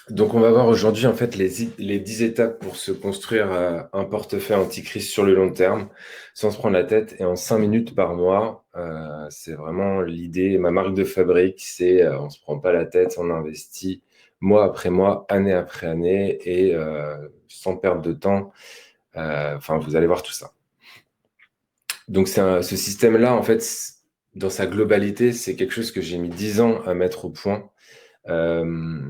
Donc, on va voir aujourd'hui en fait les 10 étapes pour se construire un portefeuille anti-crise sur le long terme, sans se prendre la tête et en 5 minutes par mois. C'est vraiment l'idée, ma marque de fabrique, c'est on se prend pas la tête, on investit mois après mois, année après année et sans perdre de temps. Enfin, vous allez voir tout ça. Donc, ce système-là, en fait, dans sa globalité, c'est quelque chose que j'ai mis 10 ans à mettre au point. Euh,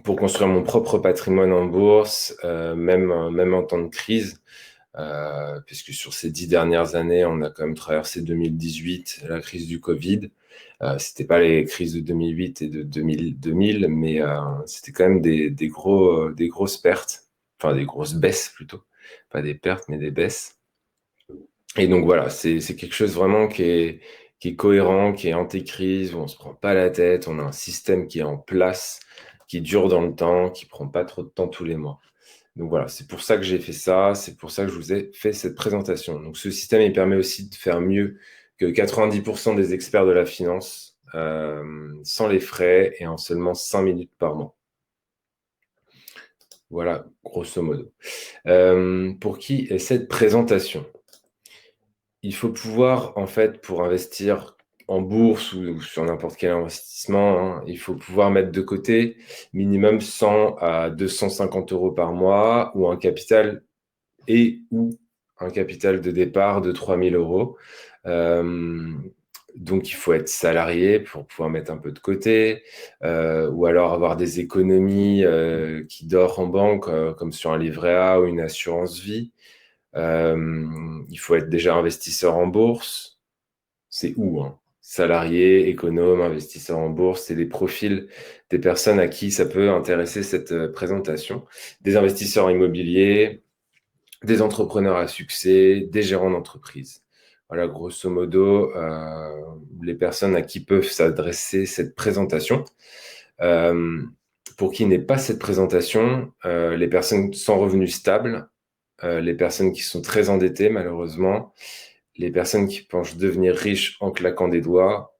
pour construire mon propre patrimoine en bourse, même en temps de crise, puisque sur ces 10 dernières années, on a quand même traversé 2018, la crise du Covid. C'était pas les crises de 2008 et de 2000, mais c'était quand même des grosses pertes, enfin des grosses baisses plutôt, pas des pertes, mais des baisses. Et donc voilà, c'est quelque chose vraiment qui est cohérent, qui est anti-crise, où on se prend pas la tête, on a un système qui est en place, qui dure dans le temps, qui prend pas trop de temps tous les mois. Donc voilà, c'est pour ça que j'ai fait ça, c'est pour ça que je vous ai fait cette présentation. Donc ce système, il permet aussi de faire mieux que 90% des experts de la finance, sans les frais et en seulement 5 minutes par mois. Voilà, grosso modo. Pour qui est cette présentation? Il faut pouvoir, en fait, pour investir en bourse ou sur n'importe quel investissement, hein, il faut pouvoir mettre de côté minimum 100 à 250 euros par mois ou un capital ou un capital de départ de 3000 euros. Euh, donc, il faut être salarié pour pouvoir mettre un peu de côté, ou alors avoir des économies qui dorment en banque, comme sur un livret A ou une assurance vie. Il faut être déjà investisseur en bourse. C'est où, hein? Salarié, économe, investisseur en bourse, c'est les profils des personnes à qui ça peut intéresser cette présentation. Des investisseurs immobiliers, des entrepreneurs à succès, des gérants d'entreprise. Voilà, grosso modo, les personnes à qui peuvent s'adresser cette présentation. Euh, pour qui n'est pas cette présentation, les personnes sans revenus stables, les personnes qui sont très endettées, malheureusement, les personnes qui pensent devenir riches en claquant des doigts,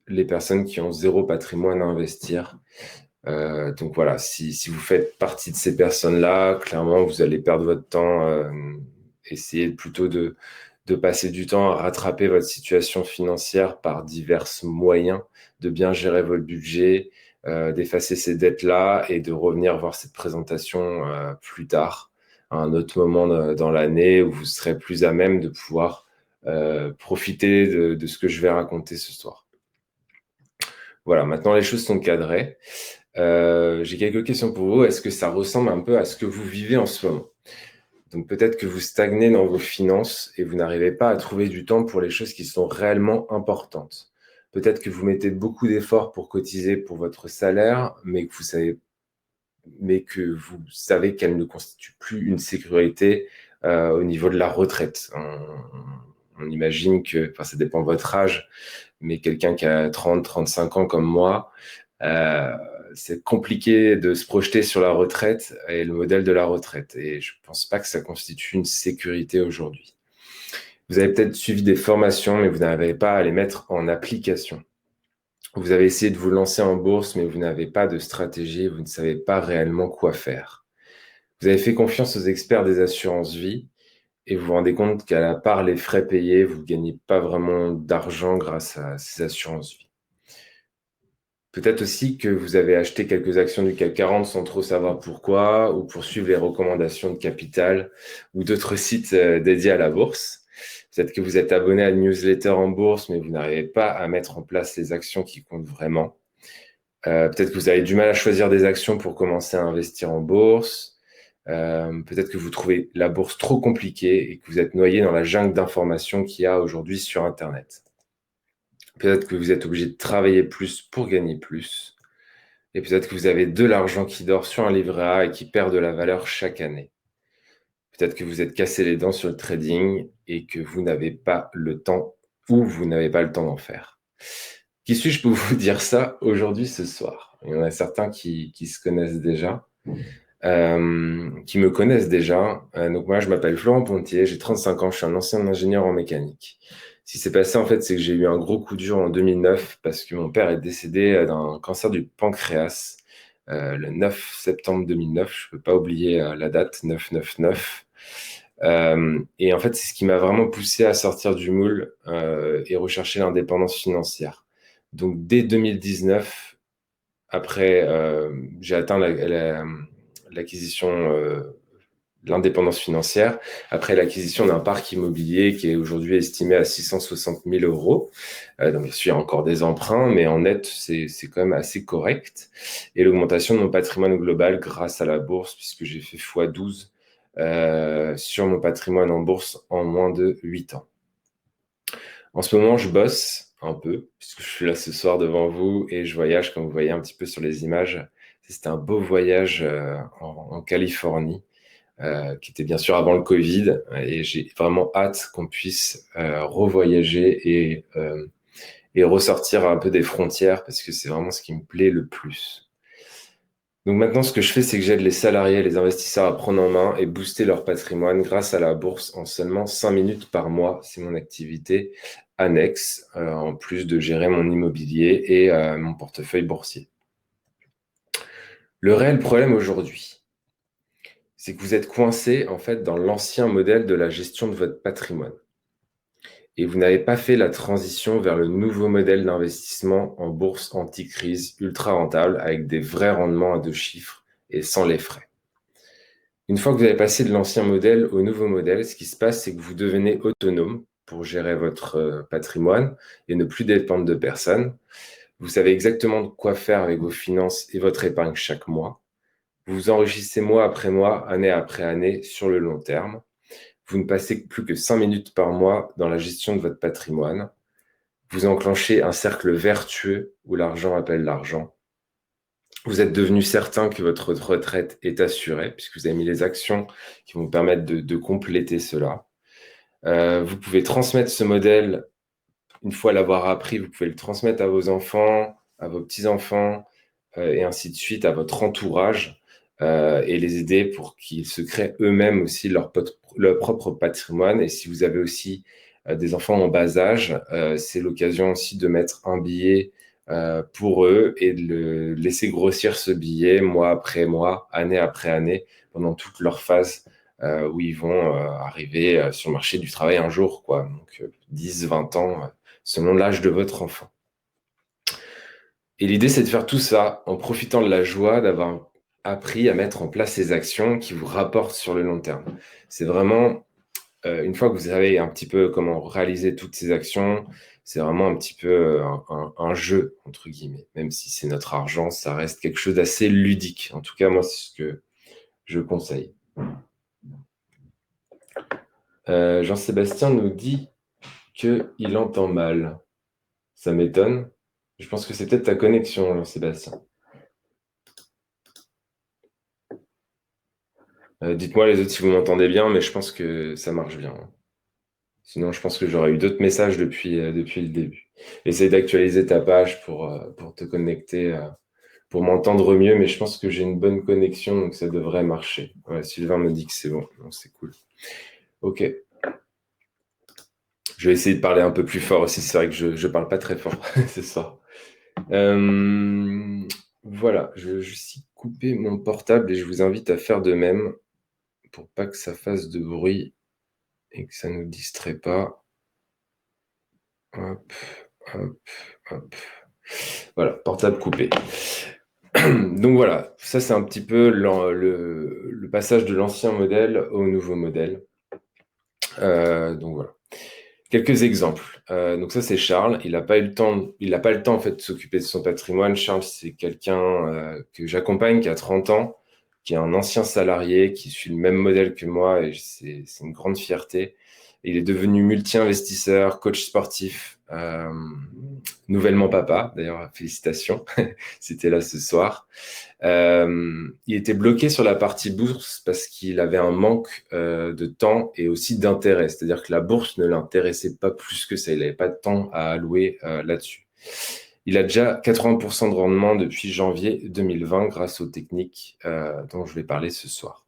les personnes qui ont zéro patrimoine à investir. Donc voilà, si vous faites partie de ces personnes-là, clairement, vous allez perdre votre temps. Essayez plutôt de passer du temps à rattraper votre situation financière par divers moyens, de bien gérer votre budget, d'effacer ces dettes-là et de revenir voir cette présentation plus tard, à un autre moment dans l'année où vous serez plus à même de pouvoir profiter de ce que je vais raconter ce soir. Voilà, maintenant les choses sont cadrées. J'ai quelques questions pour vous. Est-ce que ça ressemble un peu à ce que vous vivez en ce moment? Donc peut-être que vous stagnez dans vos finances et vous n'arrivez pas à trouver du temps pour les choses qui sont réellement importantes. Peut-être que vous mettez beaucoup d'efforts pour cotiser pour votre salaire, mais que vous savez qu'elle ne constitue plus une sécurité au niveau de la retraite. On imagine que, enfin ça dépend de votre âge, mais quelqu'un qui a 30, 35 ans comme moi, euh, c'est compliqué de se projeter sur la retraite et le modèle de la retraite. Et je ne pense pas que ça constitue une sécurité aujourd'hui. Vous avez peut-être suivi des formations, mais vous n'arrivez pas à les mettre en application. Vous avez essayé de vous lancer en bourse, mais vous n'avez pas de stratégie, vous ne savez pas réellement quoi faire. Vous avez fait confiance aux experts des assurances vie et vous vous rendez compte qu'à la part les frais payés, vous ne gagnez pas vraiment d'argent grâce à ces assurances vie. Peut-être aussi que vous avez acheté quelques actions du CAC 40 sans trop savoir pourquoi, ou pour suivre les recommandations de Capital ou d'autres sites dédiés à la bourse. Peut-être que vous êtes abonné à une newsletter en bourse, mais vous n'arrivez pas à mettre en place les actions qui comptent vraiment. Peut-être que vous avez du mal à choisir des actions pour commencer à investir en bourse. Peut-être que vous trouvez la bourse trop compliquée et que vous êtes noyé dans la jungle d'informations qu'il y a aujourd'hui sur Internet. Peut-être que vous êtes obligé de travailler plus pour gagner plus. Et peut-être que vous avez de l'argent qui dort sur un livret A et qui perd de la valeur chaque année. Peut-être que vous êtes cassé les dents sur le trading et que vous n'avez pas le temps ou vous n'avez pas le temps d'en faire. Qui suis-je pour vous dire ça aujourd'hui, ce soir? Il y en a certains qui se connaissent déjà, qui me connaissent déjà. Donc moi, je m'appelle Florent Pontier, j'ai 35 ans, je suis un ancien ingénieur en mécanique. Ce qui s'est passé, en fait, c'est que j'ai eu un gros coup dur en 2009 parce que mon père est décédé d'un cancer du pancréas le 9 septembre 2009. Je ne peux pas oublier la date, 999. Et en fait, c'est ce qui m'a vraiment poussé à sortir du moule et rechercher l'indépendance financière. Donc, dès 2019, après, j'ai atteint l'acquisition, l'indépendance financière, après l'acquisition d'un parc immobilier qui est aujourd'hui estimé à 660 000 euros. Donc, bien sûr, il y a encore des emprunts, mais en net, c'est quand même assez correct. Et l'augmentation de mon patrimoine global grâce à la bourse, puisque j'ai fait x12 sur mon patrimoine en bourse en moins de 8 ans. En ce moment, je bosse un peu, puisque je suis là ce soir devant vous et je voyage, comme vous voyez un petit peu sur les images. C'était un beau voyage en Californie, qui était bien sûr avant le Covid, et j'ai vraiment hâte qu'on puisse revoyager et ressortir un peu des frontières, parce que c'est vraiment ce qui me plaît le plus. Donc maintenant, ce que je fais, c'est que j'aide les salariés et les investisseurs à prendre en main et booster leur patrimoine grâce à la bourse en seulement 5 minutes par mois. C'est mon activité annexe, en plus de gérer mon immobilier et mon portefeuille boursier. Le réel problème aujourd'hui, c'est que vous êtes coincé en fait dans l'ancien modèle de la gestion de votre patrimoine. Et vous n'avez pas fait la transition vers le nouveau modèle d'investissement en bourse anti-crise ultra rentable avec des vrais rendements à 2 chiffres et sans les frais. Une fois que vous avez passé de l'ancien modèle au nouveau modèle, ce qui se passe, c'est que vous devenez autonome pour gérer votre patrimoine et ne plus dépendre de personne. Vous savez exactement quoi faire avec vos finances et votre épargne chaque mois. Vous vous enrichissez mois après mois, année après année, sur le long terme. Vous ne passez plus que 5 minutes par mois dans la gestion de votre patrimoine. Vous enclenchez un cercle vertueux où l'argent appelle l'argent. Vous êtes devenu certain que votre retraite est assurée, puisque vous avez mis les actions qui vont vous permettre de compléter cela. Vous pouvez transmettre ce modèle, une fois l'avoir appris, vous pouvez le transmettre à vos enfants, à vos petits-enfants, et ainsi de suite, à votre entourage, et les aider pour qu'ils se créent eux-mêmes aussi leur propre patrimoine. Et si vous avez aussi des enfants en bas âge, c'est l'occasion aussi de mettre un billet pour eux et de le laisser grossir ce billet mois après mois, année après année, pendant toute leur phase où ils vont arriver sur le marché du travail un jour, quoi. Donc 10, 20 ans, selon l'âge de votre enfant. Et l'idée, c'est de faire tout ça en profitant de la joie d'avoir appris à mettre en place ces actions qui vous rapportent sur le long terme. C'est vraiment, une fois que vous savez un petit peu comment réaliser toutes ces actions, c'est vraiment un petit peu un jeu, entre guillemets. Même si c'est notre argent, ça reste quelque chose d'assez ludique. En tout cas, moi, c'est ce que je conseille. Jean-Sébastien nous dit qu'il entend mal. Ça m'étonne. Je pense que c'est peut-être ta connexion, Jean-Sébastien. Dites-moi les autres si vous m'entendez bien, mais je pense que ça marche bien. Sinon, je pense que j'aurais eu d'autres messages depuis le début. Essaye d'actualiser ta page pour te connecter, pour m'entendre mieux, mais je pense que j'ai une bonne connexion, donc ça devrait marcher. Ouais, Sylvain me dit que c'est bon, donc c'est cool. Ok. Je vais essayer de parler un peu plus fort aussi. C'est vrai que je ne parle pas très fort ce soir. Voilà, je vais juste couper mon portable et je vous invite à faire de même pour pas que ça fasse de bruit et que ça ne nous distrait pas. Hop, hop, hop. Voilà, portable coupé. Donc voilà, ça c'est un petit peu le passage de l'ancien modèle au nouveau modèle. Donc voilà. Quelques exemples. Donc ça c'est Charles. Il n'a pas eu le temps. Il n'a pas le temps en fait de s'occuper de son patrimoine. Charles, c'est quelqu'un que j'accompagne qui a 30 ans, qui est un ancien salarié, qui suit le même modèle que moi et c'est une grande fierté. Il est devenu multi-investisseur, coach sportif, nouvellement papa. D'ailleurs, félicitations. C'était là ce soir. Il était bloqué sur la partie bourse parce qu'il avait un manque de temps et aussi d'intérêt. C'est-à-dire que la bourse ne l'intéressait pas plus que ça. Il n'avait pas de temps à allouer là-dessus. Il a déjà 80% de rendement depuis janvier 2020 grâce aux techniques dont je vais parler ce soir.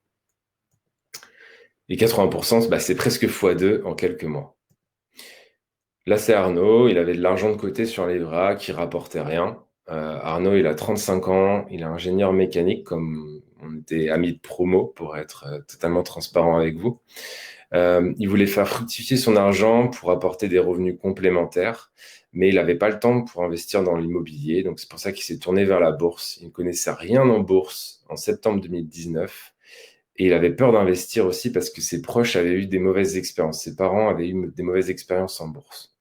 Et 80%, c'est presque x2 en quelques mois. Là, c'est Arnaud. Il avait de l'argent de côté sur les bras qui rapportait rien. Arnaud, il a 35 ans, il est ingénieur mécanique, comme on était amis de promo pour être totalement transparent avec vous. Il voulait faire fructifier son argent pour apporter des revenus complémentaires, mais il n'avait pas le temps pour investir dans l'immobilier. Donc c'est pour ça qu'il s'est tourné vers la bourse. Il ne connaissait rien en bourse en septembre 2019 et il avait peur d'investir aussi parce que ses proches avaient eu des mauvaises expériences. Ses parents avaient eu des mauvaises expériences en bourse.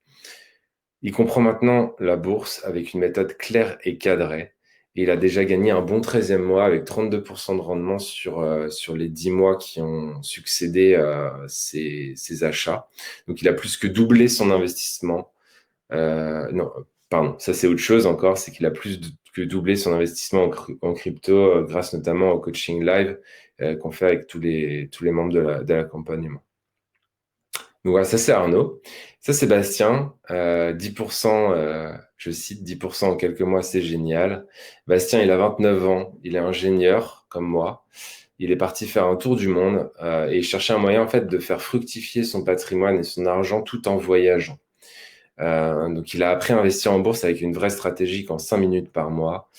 Il comprend maintenant la bourse avec une méthode claire et cadrée. Et il a déjà gagné un bon 13e mois avec 32% de rendement sur les 10 mois qui ont succédé à ses achats. Donc, il a plus que doublé son investissement. Non, pardon, ça c'est autre chose encore, c'est qu'il a que doublé son investissement en crypto grâce notamment au coaching live qu'on fait avec tous les membres de l'accompagnement. Donc voilà, ça c'est Arnaud. Ça, Bastien, 10%, je cite, 10% en quelques mois, c'est génial. Bastien, il a 29 ans, il est ingénieur comme moi. Il est parti faire un tour du monde et il cherchait un moyen en fait de faire fructifier son patrimoine et son argent tout en voyageant. Donc il a appris à investir en bourse avec une vraie stratégie en 5 minutes par mois.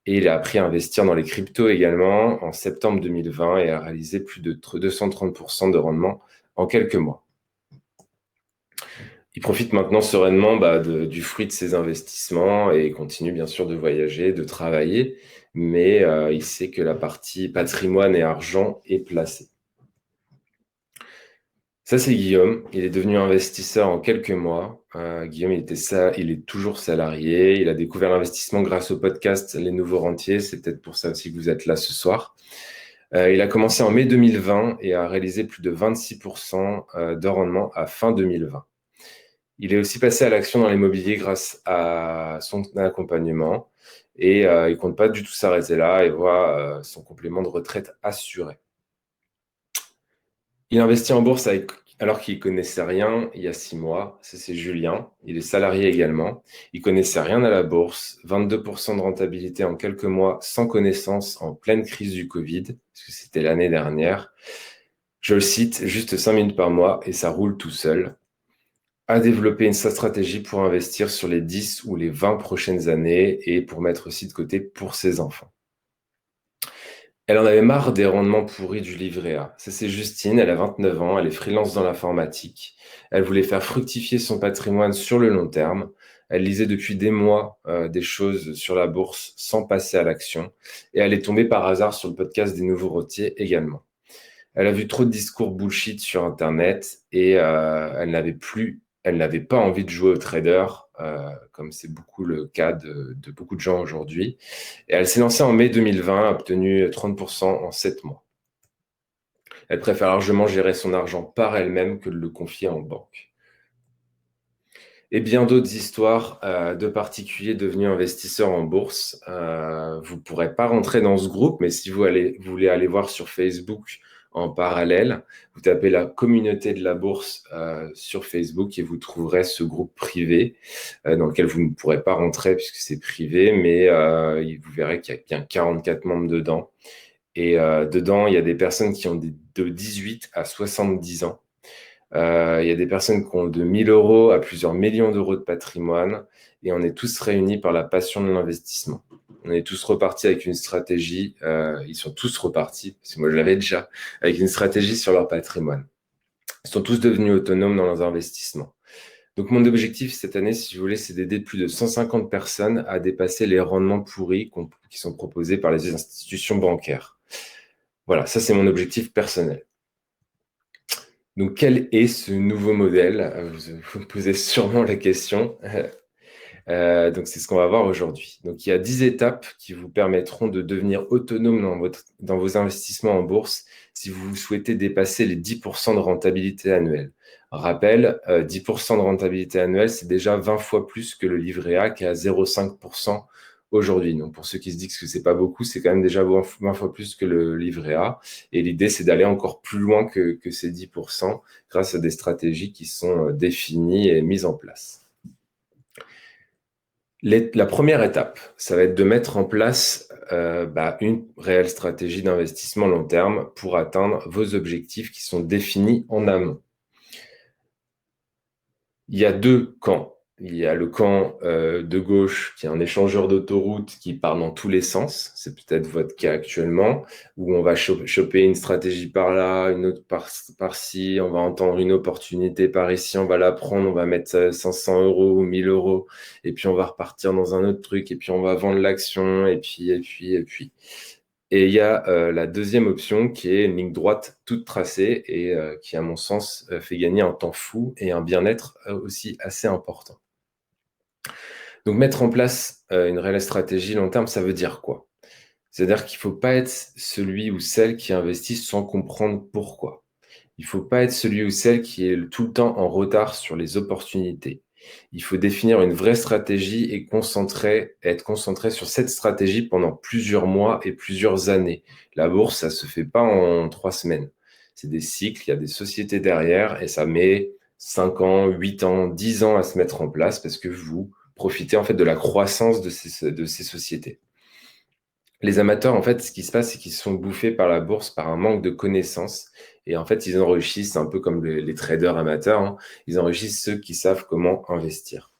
Et il a appris à investir dans les cryptos également en septembre 2020 et a réalisé plus de 230% de rendement en quelques mois. Il profite maintenant sereinement du fruit de ses investissements et continue bien sûr de voyager, de travailler, mais il sait que la partie patrimoine et argent est placée. Ça, c'est Guillaume. Il est devenu investisseur en quelques mois. Guillaume, il est toujours salarié. Il a découvert l'investissement grâce au podcast Les Nouveaux Rentiers. C'est peut-être pour ça aussi que vous êtes là ce soir. Il a commencé en mai 2020 et a réalisé plus de 26% de rendement à fin 2020. Il est aussi passé à l'action dans l'immobilier grâce à son accompagnement et il ne compte pas du tout s'arrêter là et voit son complément de retraite assuré. Il investit en bourse alors qu'il ne connaissait rien il y a 6 mois. Ça, c'est Julien. Il est salarié également. Il ne connaissait rien à la bourse. 22% de rentabilité en quelques mois sans connaissance en pleine crise du Covid, parce que c'était l'année dernière. Je le cite, juste 5 minutes par mois et ça roule tout seul. À développer une stratégie pour investir sur les 10 ou les 20 prochaines années et pour mettre aussi de côté pour ses enfants. Elle en avait marre des rendements pourris du livret A. Ça, c'est Justine, elle a 29 ans, elle est freelance dans l'informatique. Elle voulait faire fructifier son patrimoine sur le long terme. Elle lisait depuis des mois des choses sur la bourse sans passer à l'action. Et elle est tombée par hasard sur le podcast des Nouveaux Rentiers également. Elle a vu trop de discours bullshit sur Internet et elle n'avait pas envie de jouer au trader, comme c'est beaucoup le cas de beaucoup de gens aujourd'hui. Et elle s'est lancée en mai 2020, a obtenu 30% en 7 mois. Elle préfère largement gérer son argent par elle-même que de le confier en banque. Et bien d'autres histoires de particuliers devenus investisseurs en bourse. Vous ne pourrez pas rentrer dans ce groupe, mais si vous voulez aller voir sur Facebook en parallèle, vous tapez la communauté de la bourse sur Facebook et vous trouverez ce groupe privé dans lequel vous ne pourrez pas rentrer puisque c'est privé, mais vous verrez qu'il y a bien 44 membres dedans. Et dedans, il y a des personnes qui ont de 18 à 70 ans. Il y a des personnes qui ont de 1 000 euros à plusieurs millions d'euros de patrimoine et on est tous réunis par la passion de l'investissement. On est tous repartis avec une stratégie, ils sont tous repartis, parce que moi je l'avais déjà, avec une stratégie sur leur patrimoine. Ils sont tous devenus autonomes dans leurs investissements. Donc mon objectif cette année, si vous voulez, c'est d'aider plus de 150 personnes à dépasser les rendements pourris qui sont proposés par les institutions bancaires. Voilà, ça c'est mon objectif personnel. Donc, quel est ce nouveau modèle? Vous me posez sûrement la question. Donc, c'est ce qu'on va voir aujourd'hui. Donc, il y a 10 étapes qui vous permettront de devenir autonome dans vos investissements en bourse si vous souhaitez dépasser les 10% de rentabilité annuelle. Rappel, 10% de rentabilité annuelle, c'est déjà 20 fois plus que le livret A qui est à 0,5% aujourd'hui. Donc, pour ceux qui se disent que c'est pas beaucoup, c'est quand même déjà 20 fois plus que le livret A. Et l'idée, c'est d'aller encore plus loin que ces 10% grâce à des stratégies qui sont définies et mises en place. La première étape, ça va être de mettre en place une réelle stratégie d'investissement long terme pour atteindre vos objectifs qui sont définis en amont. Il y a deux camps. Il y a le camp de gauche qui est un échangeur d'autoroute qui part dans tous les sens. C'est peut-être votre cas actuellement, où on va choper une stratégie par là, une autre par-ci, on va entendre une opportunité par ici, on va la prendre, on va mettre 500 euros ou 1000 euros, et puis on va repartir dans un autre truc, et puis on va vendre l'action, et puis, et puis, et puis. Et il y a la deuxième option qui est une ligne droite toute tracée et qui, à mon sens, fait gagner un temps fou et un bien-être aussi assez important. Donc, mettre en place une réelle stratégie long terme, ça veut dire quoi? C'est-à-dire qu'il ne faut pas être celui ou celle qui investit sans comprendre pourquoi. Il ne faut pas être celui ou celle qui est tout le temps en retard sur les opportunités. Il faut définir une vraie stratégie et être concentré sur cette stratégie pendant plusieurs mois et plusieurs années. La bourse, ça ne se fait pas en 3 semaines. C'est des cycles, il y a des sociétés derrière et ça met 5 ans, 8 ans, 10 ans à se mettre en place parce que vous profitez en fait de la croissance de ces sociétés. Les amateurs, en fait, ce qui se passe, c'est qu'ils sont bouffés par la bourse par un manque de connaissances. Et en fait, ils enrichissent un peu comme les traders amateurs, hein. Ils enrichissent ceux qui savent comment investir.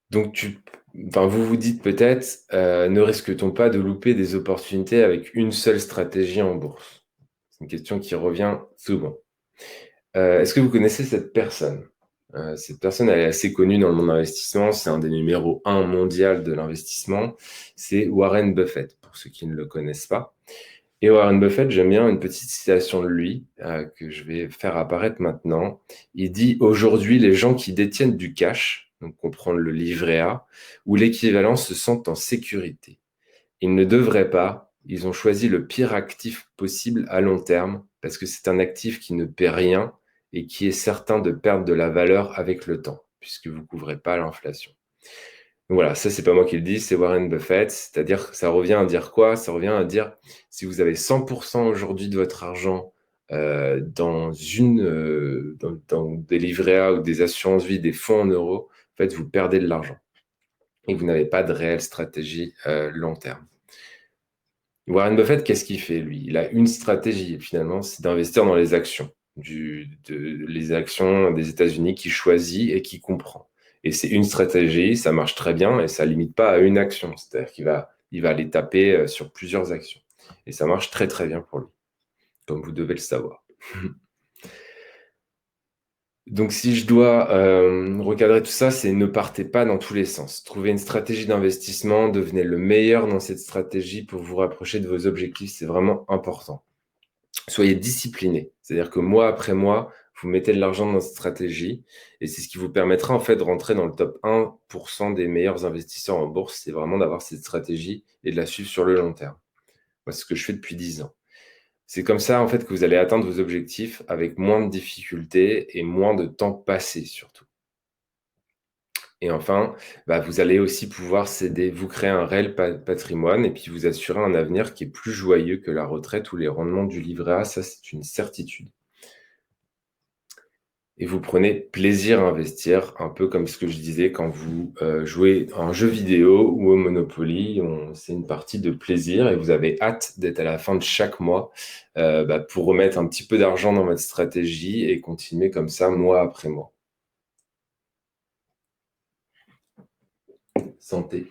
Donc, vous vous dites peut-être, ne risque-t-on pas de louper des opportunités avec une seule stratégie en bourse? C'est une question qui revient souvent. Est-ce que vous connaissez cette personne? Cette personne, elle est assez connue dans le monde de l'investissement. C'est un des numéros 1 mondial de l'investissement. C'est Warren Buffett, pour ceux qui ne le connaissent pas. Et Warren Buffett, j'aime bien une petite citation de lui que je vais faire apparaître maintenant. Il dit: aujourd'hui, les gens qui détiennent du cash, donc comprendre le livret A, ou l'équivalent, se sentent en sécurité. Ils ne devraient pas, ils ont choisi le pire actif possible à long terme, parce que c'est un actif qui ne paie rien et qui est certain de perdre de la valeur avec le temps, puisque vous ne couvrez pas l'inflation. Donc voilà, ça, c'est pas moi qui le dis, c'est Warren Buffett. C'est-à-dire, ça revient à dire quoi? Ça revient à dire, si vous avez 100% aujourd'hui de votre argent dans des livrets A ou des assurances vie, des fonds en euros, en fait, vous perdez de l'argent et vous n'avez pas de réelle stratégie long terme. Warren Buffett, qu'est-ce qu'il fait, lui? Il a une stratégie, finalement, c'est d'investir dans les actions, les actions des États-Unis qu'il choisit et qu'il comprend. Et c'est une stratégie, ça marche très bien et ça ne limite pas à une action. C'est-à-dire il va aller taper sur plusieurs actions. Et ça marche très, très bien pour lui, comme vous devez le savoir. Donc, si je dois recadrer tout ça, c'est ne partez pas dans tous les sens. Trouvez une stratégie d'investissement, devenez le meilleur dans cette stratégie pour vous rapprocher de vos objectifs. C'est vraiment important. Soyez discipliné. C'est-à-dire que mois après mois, vous mettez de l'argent dans cette stratégie et c'est ce qui vous permettra en fait de rentrer dans le top 1% des meilleurs investisseurs en bourse. C'est vraiment d'avoir cette stratégie et de la suivre sur le long terme. Moi, c'est ce que je fais depuis 10 ans. C'est comme ça, en fait, que vous allez atteindre vos objectifs avec moins de difficultés et moins de temps passé, surtout. Et enfin, vous allez aussi pouvoir vous créer un réel patrimoine et puis vous assurer un avenir qui est plus joyeux que la retraite ou les rendements du livret A. Ça, c'est une certitude. Et vous prenez plaisir à investir, un peu comme ce que je disais quand vous jouez à un jeu vidéo ou au Monopoly. C'est une partie de plaisir et vous avez hâte d'être à la fin de chaque mois pour remettre un petit peu d'argent dans votre stratégie et continuer comme ça mois après mois. Santé.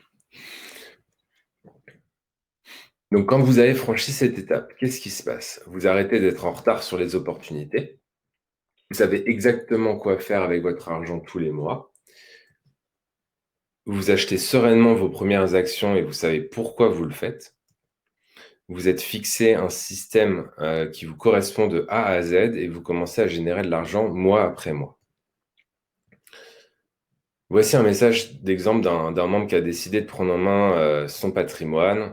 Donc, quand vous avez franchi cette étape, qu'est-ce qui se passe? Vous arrêtez d'être en retard sur les opportunités. Vous savez exactement quoi faire avec votre argent tous les mois. Vous achetez sereinement vos premières actions et vous savez pourquoi vous le faites. Vous êtes fixé un système qui vous correspond de A à Z et vous commencez à générer de l'argent mois après mois. Voici un message d'exemple d'un membre qui a décidé de prendre en main son patrimoine.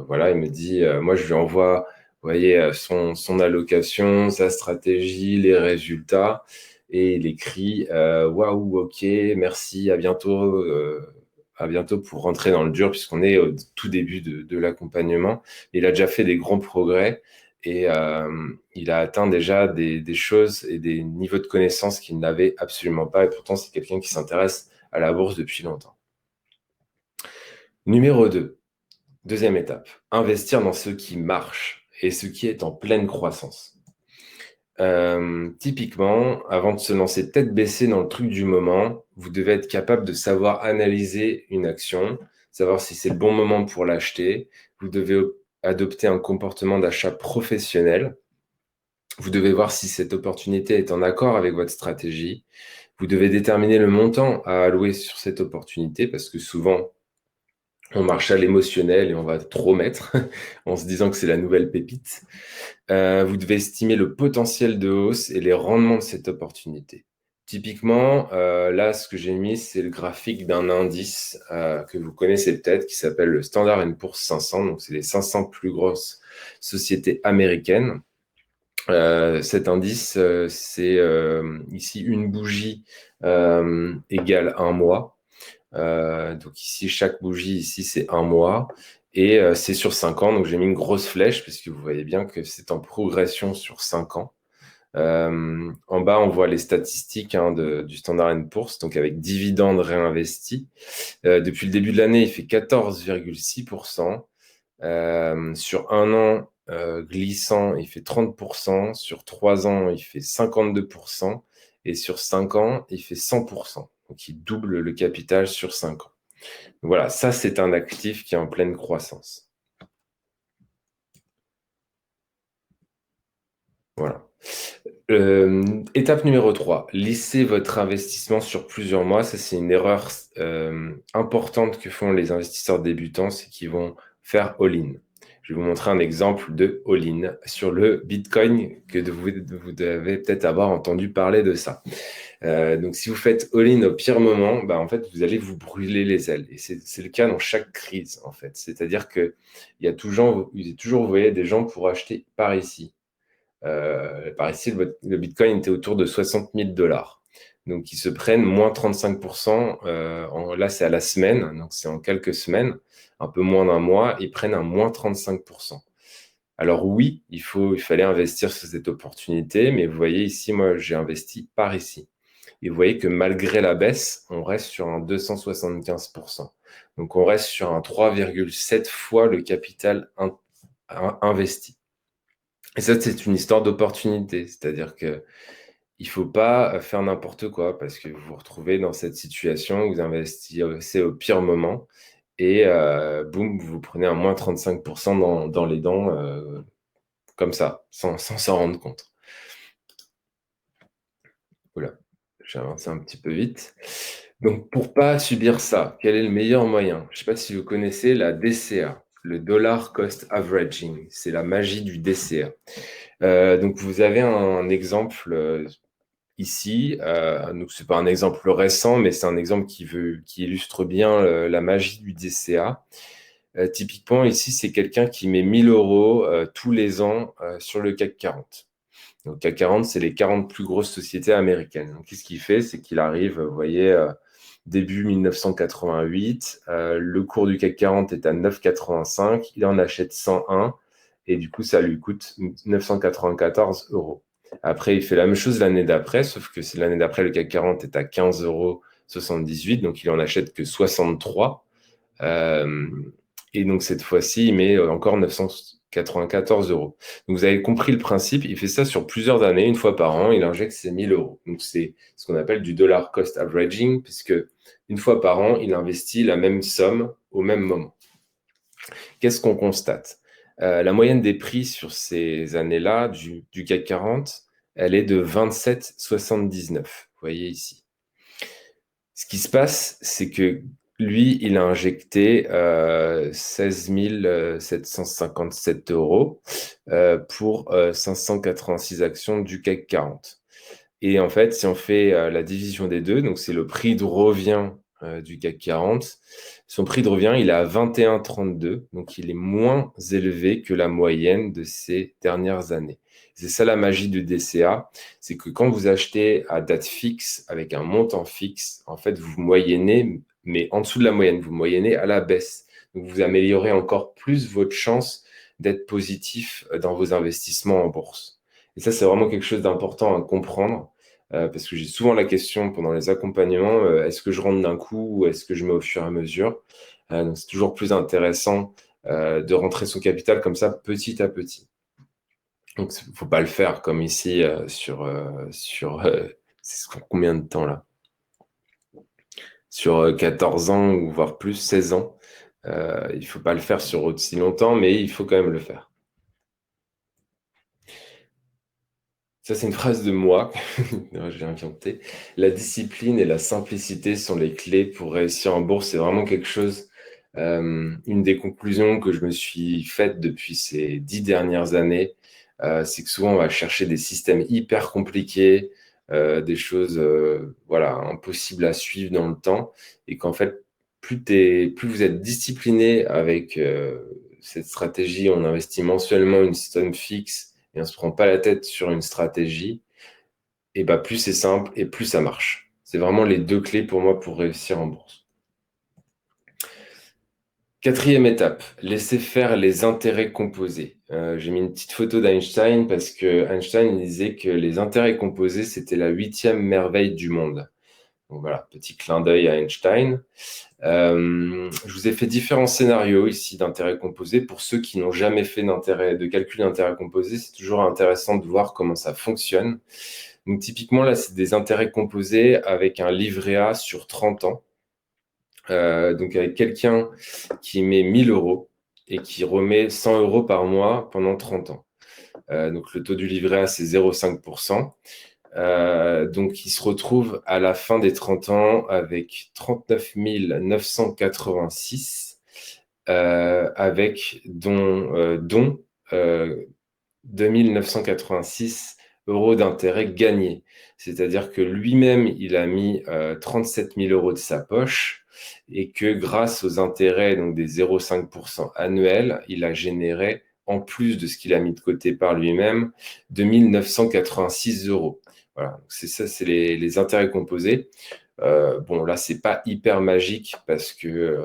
Voilà, il me dit, moi je lui envoie, vous voyez, son allocation, sa stratégie, les résultats, et il écrit, waouh, ok, merci, à bientôt pour rentrer dans le dur, puisqu'on est au tout début de l'accompagnement. Il a déjà fait des grands progrès et il a atteint déjà des choses et des niveaux de connaissances qu'il n'avait absolument pas. Et pourtant, c'est quelqu'un qui s'intéresse à la bourse depuis longtemps. Numéro 2, deuxième étape, investir dans ce qui marche et ce qui est en pleine croissance. Typiquement, avant de se lancer tête baissée dans le truc du moment, vous devez être capable de savoir analyser une action, savoir si c'est le bon moment pour l'acheter. Vous devez adopter un comportement d'achat professionnel. Vous devez voir si cette opportunité est en accord avec votre stratégie. Vous devez déterminer le montant à allouer sur cette opportunité parce que souvent, on marche à l'émotionnel et on va trop mettre en se disant que c'est la nouvelle pépite. Vous devez estimer le potentiel de hausse et les rendements de cette opportunité. Typiquement, là, ce que j'ai mis, c'est le graphique d'un indice que vous connaissez peut-être, qui s'appelle le Standard & Poor's 500. Donc, c'est les 500 plus grosses sociétés américaines. Cet indice, c'est ici une bougie égale un mois. Donc ici, chaque bougie, ici, c'est un mois. Et c'est sur 5 ans. Donc j'ai mis une grosse flèche parce que vous voyez bien que c'est en progression sur 5 ans. En bas, on voit les statistiques du Standard & Poor's, donc avec dividendes réinvestis. Depuis le début de l'année, il fait 14,6%. Sur un an glissant, il fait 30%. Sur 3 ans, il fait 52%. Et sur 5 ans, il fait 100%. Donc, il double le capital sur 5 ans. Voilà, ça, c'est un actif qui est en pleine croissance. Voilà. Étape numéro 3, lissez votre investissement sur plusieurs mois. Ça, c'est une erreur importante que font les investisseurs débutants, c'est qu'ils vont faire all-in. Je vais vous montrer un exemple de all-in sur le Bitcoin que vous devez peut-être avoir entendu parler de ça. Donc, si vous faites all-in au pire moment, bah, en fait, vous allez vous brûler les ailes. Et c'est le cas dans chaque crise, en fait. C'est-à-dire qu'il y a toujours, vous voyez, des gens pour acheter par ici. Par ici, le Bitcoin était autour de 60 000 $. Donc, ils se prennent moins 35%. Là, c'est à la semaine, donc c'est en quelques semaines, un peu moins d'un mois, ils prennent un moins 35%. Alors oui, il fallait investir sur cette opportunité, mais vous voyez ici, moi, j'ai investi par ici. Et vous voyez que malgré la baisse, on reste sur un 275%. Donc, on reste sur un 3,7 fois le capital investi. Et ça, c'est une histoire d'opportunité. C'est-à-dire que il faut pas faire n'importe quoi parce que vous vous retrouvez dans cette situation où vous investissez au pire moment et boum, vous prenez un moins 35% dans les dents comme ça, sans s'en rendre compte. Voilà, j'ai avancé un petit peu vite. Donc, pour pas subir ça, quel est le meilleur moyen? Je ne sais pas si vous connaissez la DCA, le Dollar Cost Averaging. C'est la magie du DCA. Donc, vous avez un exemple ici. Donc, ce n'est pas un exemple récent, mais c'est un exemple qui illustre bien la magie du DCA. Typiquement, ici, c'est quelqu'un qui met 1 000 € tous les ans sur le CAC 40. Donc, CAC 40, c'est les 40 plus grosses sociétés américaines. Donc, qu'est-ce qu'il fait? C'est qu'il arrive, vous voyez, début 1988, le cours du CAC 40 est à 9,85, il en achète 101, et du coup, ça lui coûte 994 €. Après, il fait la même chose l'année d'après, sauf que c'est l'année d'après, le CAC 40 est à 15,78 €, donc il en achète que 63. Et donc, cette fois-ci, il met encore 994 €. Donc, vous avez compris le principe. Il fait ça sur plusieurs années, une fois par an. Il injecte ses 1 000 €. Donc, c'est ce qu'on appelle du dollar cost averaging, puisque une fois par an, il investit la même somme au même moment. Qu'est-ce qu'on constate? La moyenne des prix sur ces années-là du CAC 40, elle est de 27,79. Vous voyez ici. Ce qui se passe, c'est que lui, il a injecté 16 757 € pour 586 actions du CAC 40. Et en fait, si on fait la division des deux, donc c'est le prix de revient du CAC 40, son prix de revient, il est à 21,32, donc il est moins élevé que la moyenne de ces dernières années. C'est ça la magie du DCA, c'est que quand vous achetez à date fixe, avec un montant fixe, en fait, vous moyennez, mais en dessous de la moyenne, vous moyennez à la baisse. Donc, vous améliorez encore plus votre chance d'être positif dans vos investissements en bourse. Et ça, c'est vraiment quelque chose d'important à comprendre, parce que j'ai souvent la question pendant les accompagnements, est-ce que je rentre d'un coup ou est-ce que je mets au fur et à mesure? Donc, c'est toujours plus intéressant de rentrer son capital comme ça, petit à petit. Donc, il ne faut pas le faire comme ici c'est combien de temps là? Sur 14 ans ou voire plus, 16 ans. Il ne faut pas le faire sur aussi longtemps, mais il faut quand même le faire. Ça, c'est une phrase de moi, j'ai inventé. La discipline et la simplicité sont les clés pour réussir en bourse. C'est vraiment quelque chose, une des conclusions que je me suis faite depuis ces 10 dernières années, c'est que souvent on va chercher des systèmes hyper compliqués, des choses voilà, impossibles à suivre dans le temps, et qu'en fait, plus vous êtes discipliné avec cette stratégie, on investit mensuellement une somme fixe et on ne se prend pas la tête sur une stratégie, et bah plus c'est simple et plus ça marche. C'est vraiment les deux clés pour moi pour réussir en bourse. Quatrième étape, laisser faire les intérêts composés. J'ai mis une petite photo d'Einstein parce que Einstein disait que les intérêts composés, c'était la 8e merveille du monde. Donc voilà, petit clin d'œil à Einstein. Je vous ai fait différents scénarios ici d'intérêts composés. Pour ceux qui n'ont jamais fait de calcul d'intérêts composés, c'est toujours intéressant de voir comment ça fonctionne. Donc typiquement, là, c'est des intérêts composés avec un livret A sur 30 ans. Donc avec quelqu'un qui met 1000 euros et qui remet 100 euros par mois pendant 30 ans. Donc le taux du livret A, c'est 0,5%. Donc il se retrouve à la fin des 30 ans avec 39 986, avec dont 2986 euros d'intérêt gagnés. C'est-à-dire que lui-même, il a mis 37 000 euros de sa poche et que grâce aux intérêts donc des 0,5% annuels, il a généré, en plus de ce qu'il a mis de côté par lui-même, 2 986 euros. Voilà, c'est ça, c'est les intérêts composés. Bon, là, c'est pas hyper magique parce que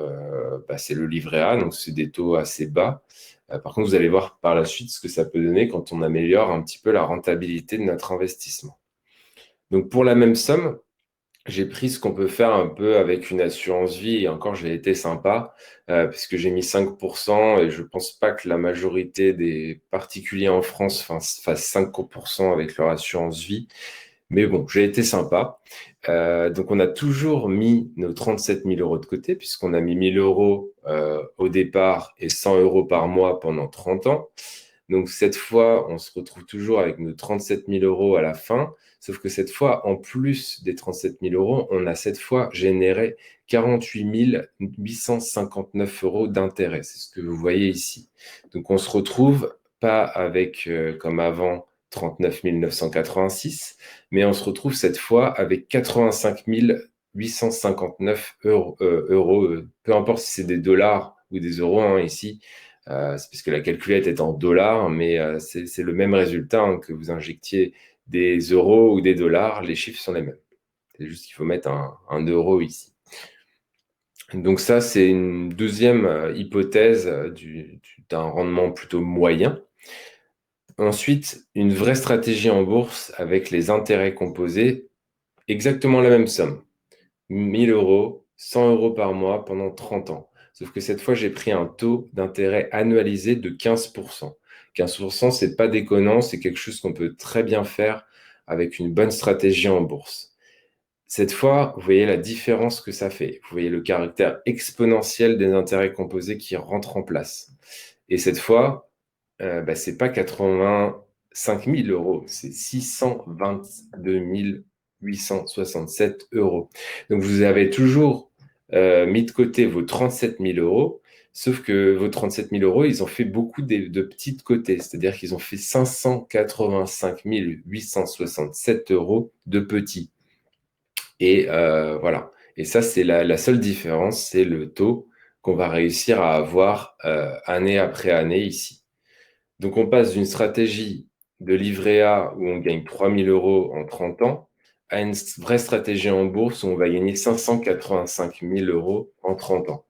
c'est le livret A, donc c'est des taux assez bas. Par contre, vous allez voir par la suite ce que ça peut donner quand on améliore un petit peu la rentabilité de notre investissement. Donc, pour la même somme, j'ai pris ce qu'on peut faire un peu avec une assurance vie, et encore, j'ai été sympa, puisque j'ai mis 5%, et je pense pas que la majorité des particuliers en France fassent 5% avec leur assurance vie. Mais bon, j'ai été sympa. Donc, on a toujours mis nos 37 000 euros de côté, puisqu'on a mis 1 000 euros au départ et 100 euros par mois pendant 30 ans. Donc, cette fois, on se retrouve toujours avec nos 37 000 euros à la fin. Sauf que cette fois, en plus des 37 000 euros, on a cette fois généré 48 859 euros d'intérêt. C'est ce que vous voyez ici. Donc, on se retrouve pas avec, comme avant, 39 986, mais on se retrouve cette fois avec 85 859 euros, peu importe si c'est des dollars ou des euros hein, ici, c'est parce que la calculette est en dollars, mais c'est le même résultat hein, que vous injectiez des euros ou des dollars, les chiffres sont les mêmes. C'est juste qu'il faut mettre un euro ici. Donc ça, c'est une deuxième hypothèse d'un rendement plutôt moyen. Ensuite, une vraie stratégie en bourse avec les intérêts composés, exactement la même somme. 1 000 euros, 100 euros par mois pendant 30 ans. Sauf que cette fois, j'ai pris un taux d'intérêt annualisé de 15%. 15%, c'est pas déconnant, c'est quelque chose qu'on peut très bien faire avec une bonne stratégie en bourse. Cette fois, vous voyez la différence que ça fait. Vous voyez le caractère exponentiel des intérêts composés qui rentrent en place. Et cette fois, c'est pas 85 000 euros, c'est 622 867 euros. Donc, vous avez toujours mis de côté vos 37 000 euros, sauf que vos 37 000 euros, ils ont fait beaucoup de petits de côté, c'est-à-dire qu'ils ont fait 585 867 euros de petits. Et voilà. Et ça, c'est la seule différence, c'est le taux qu'on va réussir à avoir année après année ici. Donc, on passe d'une stratégie de livret A où on gagne 3 000 euros en 30 ans à une vraie stratégie en bourse où on va gagner 585 000 euros en 30 ans.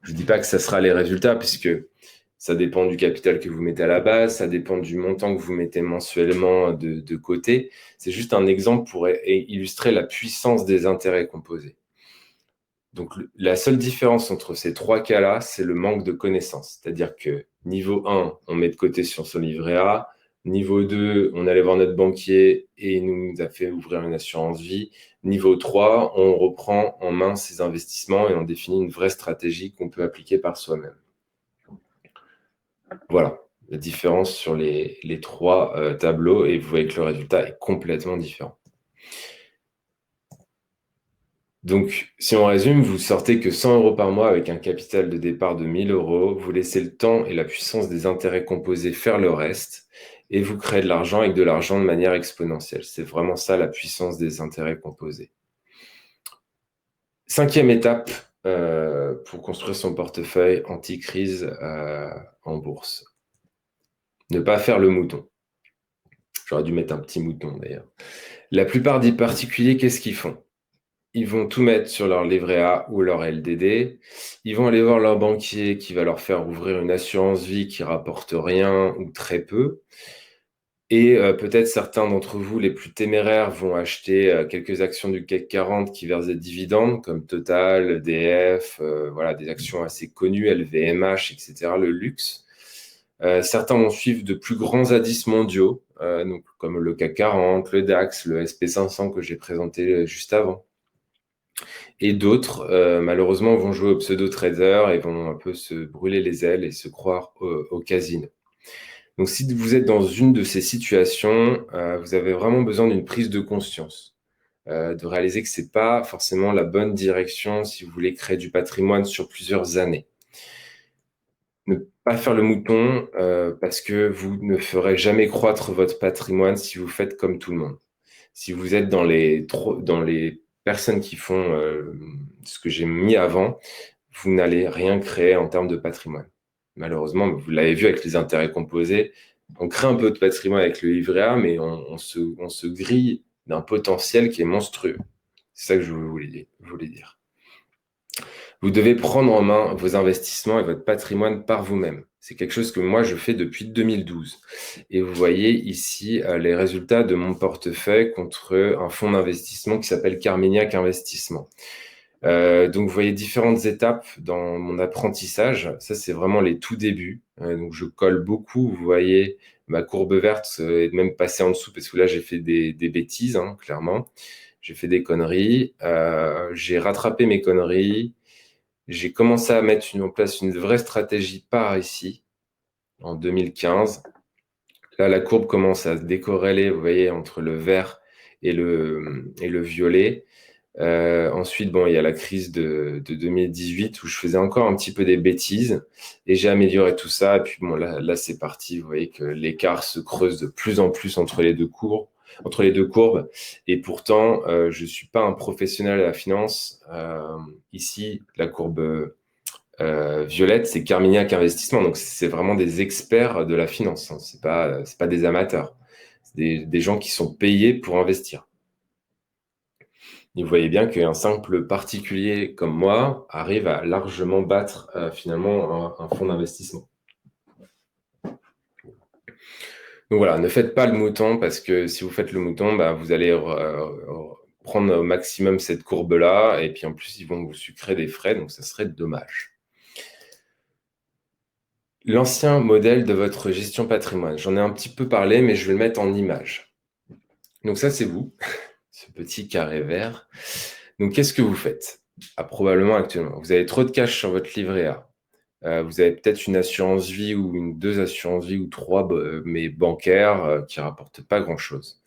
Je ne dis pas que ça sera les résultats puisque ça dépend du capital que vous mettez à la base, ça dépend du montant que vous mettez mensuellement de côté. C'est juste un exemple pour illustrer la puissance des intérêts composés. Donc, la seule différence entre ces trois cas-là, c'est le manque de connaissances. C'est-à-dire que niveau 1, on met de côté sur son livret A, Niveau 2, on allait voir notre banquier et il nous a fait ouvrir une assurance vie. Niveau 3, on reprend en main ses investissements et on définit une vraie stratégie qu'on peut appliquer par soi-même. Voilà la différence sur les trois tableaux et vous voyez que le résultat est complètement différent. Donc, si on résume, vous sortez que 100 euros par mois avec un capital de départ de 1000 euros, vous laissez le temps et la puissance des intérêts composés faire le reste, et vous créez de l'argent avec de l'argent de manière exponentielle. C'est vraiment ça la puissance des intérêts composés. Cinquième étape pour construire son portefeuille anti-crise en bourse. Ne pas faire le mouton. J'aurais dû mettre un petit mouton d'ailleurs. La plupart des particuliers, qu'est-ce qu'ils font? Ils vont tout mettre sur leur livret A ou leur LDD. Ils vont aller voir leur banquier qui va leur faire ouvrir une assurance vie qui rapporte rien ou très peu. Et peut-être certains d'entre vous, les plus téméraires, vont acheter quelques actions du CAC 40 qui versent des dividendes, comme Total, EDF, voilà, des actions assez connues, LVMH, etc., le luxe. Certains vont suivre de plus grands indices mondiaux, donc, comme le CAC 40, le DAX, le SP500 que j'ai présenté juste avant. Et d'autres, malheureusement, vont jouer au pseudo-trader et vont un peu se brûler les ailes et se croire au casino. Donc, si vous êtes dans une de ces situations, vous avez vraiment besoin d'une prise de conscience, de réaliser que ce n'est pas forcément la bonne direction si vous voulez créer du patrimoine sur plusieurs années. Ne pas faire le mouton parce que vous ne ferez jamais croître votre patrimoine si vous faites comme tout le monde. Si vous êtes dans les personnes qui font ce que j'ai mis avant, vous n'allez rien créer en termes de patrimoine. Malheureusement, vous l'avez vu avec les intérêts composés, on crée un peu de patrimoine avec le livret A, mais on se grille d'un potentiel qui est monstrueux. C'est ça que je voulais dire. Vous devez prendre en main vos investissements et votre patrimoine par vous-même. C'est quelque chose que moi, je fais depuis 2012. Et vous voyez ici les résultats de mon portefeuille contre un fonds d'investissement qui s'appelle Carmignac Investissement. Donc, vous voyez différentes étapes dans mon apprentissage. Ça, c'est vraiment les tout débuts. Donc, je colle beaucoup. Vous voyez, ma courbe verte est même passée en dessous parce que là, j'ai fait des bêtises, hein, clairement. J'ai fait des conneries. J'ai rattrapé mes conneries. J'ai commencé à mettre en place une vraie stratégie par ici, en 2015. Là, la courbe commence à se décorréler, vous voyez, entre le vert et le violet. Ensuite, bon, il y a la crise de 2018 où je faisais encore un petit peu des bêtises et j'ai amélioré tout ça. Et puis, bon, là c'est parti. Vous voyez que l'écart se creuse de plus en plus entre les deux courbes. Et pourtant, je ne suis pas un professionnel de la finance. Ici, la courbe violette, c'est Carmignac Investissement. Donc, c'est vraiment des experts de la finance, hein. C'est pas des amateurs. C'est des gens qui sont payés pour investir. Et vous voyez bien qu'un simple particulier comme moi arrive à largement battre finalement un fonds d'investissement. Donc voilà, ne faites pas le mouton parce que si vous faites le mouton, vous allez prendre au maximum cette courbe-là et puis en plus, ils vont vous sucrer des frais, donc ça serait dommage. L'ancien modèle de votre gestion patrimoine. J'en ai un petit peu parlé, mais je vais le mettre en image. Donc ça, c'est vous, ce petit carré vert. Donc, qu'est-ce que vous faites? Probablement actuellement. Vous avez trop de cash sur votre livret A. Vous avez peut-être une assurance vie ou deux assurances vie ou trois, mais bancaires qui ne rapportent pas grand-chose.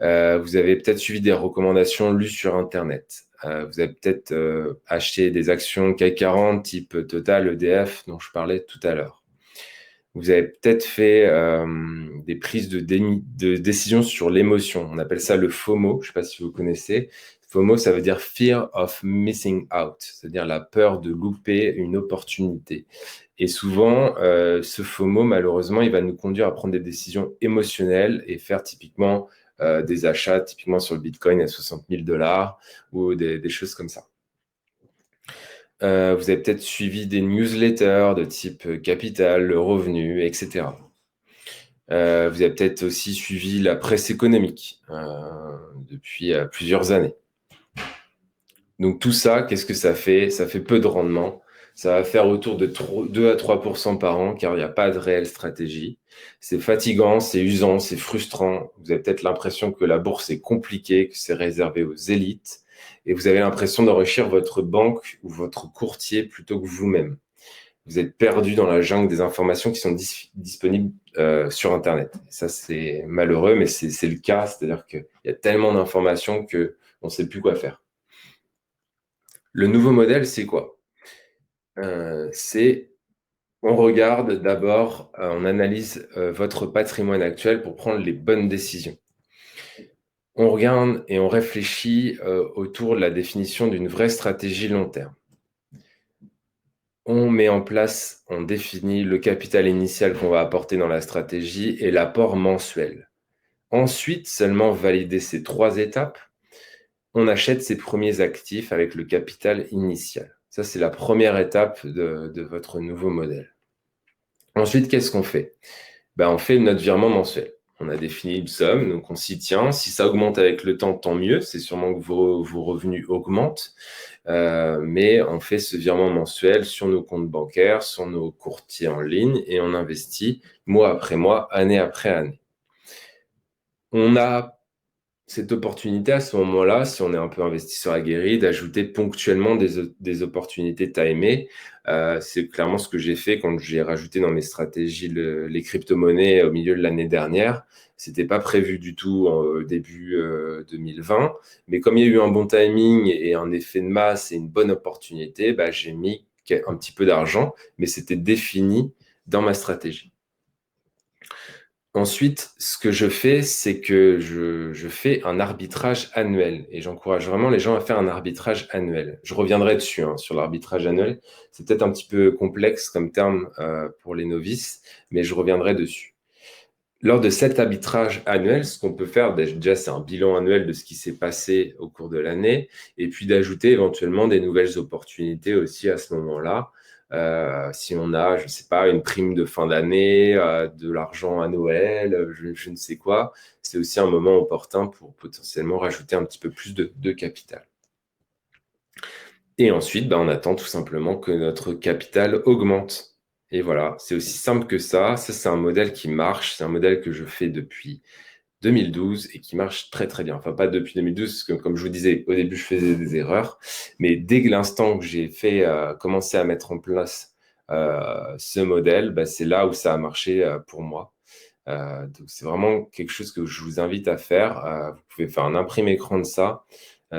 Vous avez peut-être suivi des recommandations lues sur Internet. Vous avez peut-être acheté des actions CAC 40 type Total, EDF, dont je parlais tout à l'heure. Vous avez peut-être fait des prises de décision sur l'émotion. On appelle ça le FOMO. Je ne sais pas si vous connaissez. FOMO, ça veut dire Fear of Missing Out, c'est-à-dire la peur de louper une opportunité. Et souvent, ce FOMO, malheureusement, il va nous conduire à prendre des décisions émotionnelles et faire typiquement des achats, typiquement sur le Bitcoin à 60 000 $ ou des choses comme ça. Vous avez peut-être suivi des newsletters de type Capital, Le Revenu, etc. Vous avez peut-être aussi suivi la presse économique depuis plusieurs années. Donc tout ça, qu'est-ce que ça fait? Ça fait peu de rendement. Ça va faire autour de 2 à 3% par an, car il n'y a pas de réelle stratégie. C'est fatigant, c'est usant, c'est frustrant. Vous avez peut-être l'impression que la bourse est compliquée, que c'est réservé aux élites, et vous avez l'impression d'enrichir votre banque ou votre courtier plutôt que vous-même. Vous êtes perdu dans la jungle des informations qui sont disponibles sur Internet. Ça, c'est malheureux, mais c'est le cas. C'est-à-dire qu'il y a tellement d'informations qu'on ne sait plus quoi faire. Le nouveau modèle, c'est quoi? On regarde d'abord, on analyse votre patrimoine actuel pour prendre les bonnes décisions. On regarde et on réfléchit autour de la définition d'une vraie stratégie long terme. On met en place, on définit le capital initial qu'on va apporter dans la stratégie et l'apport mensuel. Ensuite, seulement valider ces 3 étapes, on achète ses premiers actifs avec le capital initial. Ça, c'est la première étape de votre nouveau modèle. Ensuite, qu'est-ce qu'on fait? On fait notre virement mensuel. On a défini une somme, donc on s'y tient. Si ça augmente avec le temps, tant mieux. C'est sûrement que vos revenus augmentent. Mais on fait ce virement mensuel sur nos comptes bancaires, sur nos courtiers en ligne, et on investit mois après mois, année après année. On a cette opportunité à ce moment-là, si on est un peu investisseur aguerri, d'ajouter ponctuellement des opportunités timées. C'est clairement ce que j'ai fait quand j'ai rajouté dans mes stratégies les crypto-monnaies au milieu de l'année dernière. C'était pas prévu du tout au début 2020, mais comme il y a eu un bon timing et un effet de masse et une bonne opportunité, j'ai mis un petit peu d'argent, mais c'était défini dans ma stratégie. Ensuite, ce que je fais, c'est que je fais un arbitrage annuel et j'encourage vraiment les gens à faire un arbitrage annuel. Je reviendrai dessus, sur l'arbitrage annuel. C'est peut-être un petit peu complexe comme terme pour les novices, mais je reviendrai dessus. Lors de cet arbitrage annuel, ce qu'on peut faire, déjà, c'est un bilan annuel de ce qui s'est passé au cours de l'année et puis d'ajouter éventuellement des nouvelles opportunités aussi à ce moment-là. Si on a, je ne sais pas, une prime de fin d'année, de l'argent à Noël, je ne sais quoi, c'est aussi un moment opportun pour potentiellement rajouter un petit peu plus de capital. Et ensuite, on attend tout simplement que notre capital augmente. Et voilà, c'est aussi simple que ça. Ça, c'est un modèle qui marche. C'est un modèle que je fais depuis 2012 et qui marche très très bien. Enfin, pas depuis 2012, parce que comme je vous disais, au début, je faisais des erreurs. Mais dès que l'instant que j'ai commencé à mettre en place ce modèle, c'est là où ça a marché pour moi. Donc, c'est vraiment quelque chose que je vous invite à faire. Vous pouvez faire un imprimé écran de ça.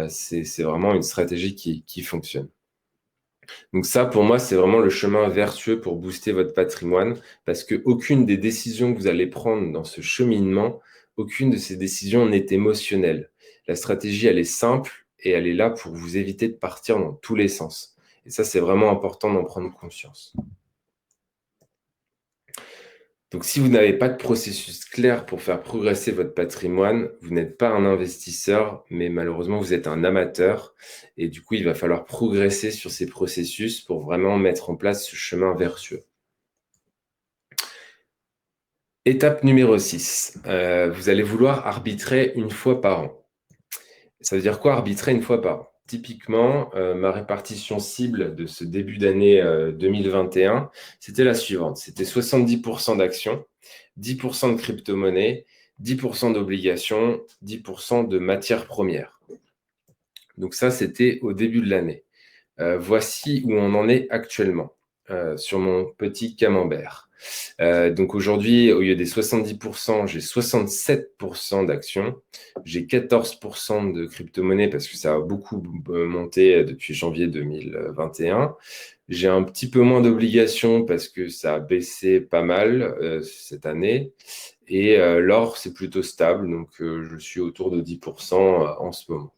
C'est vraiment une stratégie qui fonctionne. Donc ça, pour moi, c'est vraiment le chemin vertueux pour booster votre patrimoine parce qu'aucune des décisions que vous allez prendre dans ce cheminement, aucune de ces décisions n'est émotionnelle. La stratégie, elle est simple et elle est là pour vous éviter de partir dans tous les sens. Et ça, c'est vraiment important d'en prendre conscience. Donc, si vous n'avez pas de processus clair pour faire progresser votre patrimoine, vous n'êtes pas un investisseur, mais malheureusement, vous êtes un amateur. Et du coup, il va falloir progresser sur ces processus pour vraiment mettre en place ce chemin vertueux. Étape numéro 6. Vous allez vouloir arbitrer une fois par an. Ça veut dire quoi, arbitrer une fois par an? Typiquement, ma répartition cible de ce début d'année 2021, c'était la suivante. C'était 70% d'actions, 10% de crypto-monnaies, 10% d'obligations, 10% de matières premières. Donc ça, c'était au début de l'année. Voici où on en est actuellement sur mon petit camembert. Donc aujourd'hui, au lieu des 70%, j'ai 67% d'actions. J'ai 14% de crypto-monnaie parce que ça a beaucoup monté depuis janvier 2021. J'ai un petit peu moins d'obligations parce que ça a baissé pas mal cette année. Et l'or, c'est plutôt stable. Donc, je suis autour de 10% en ce moment.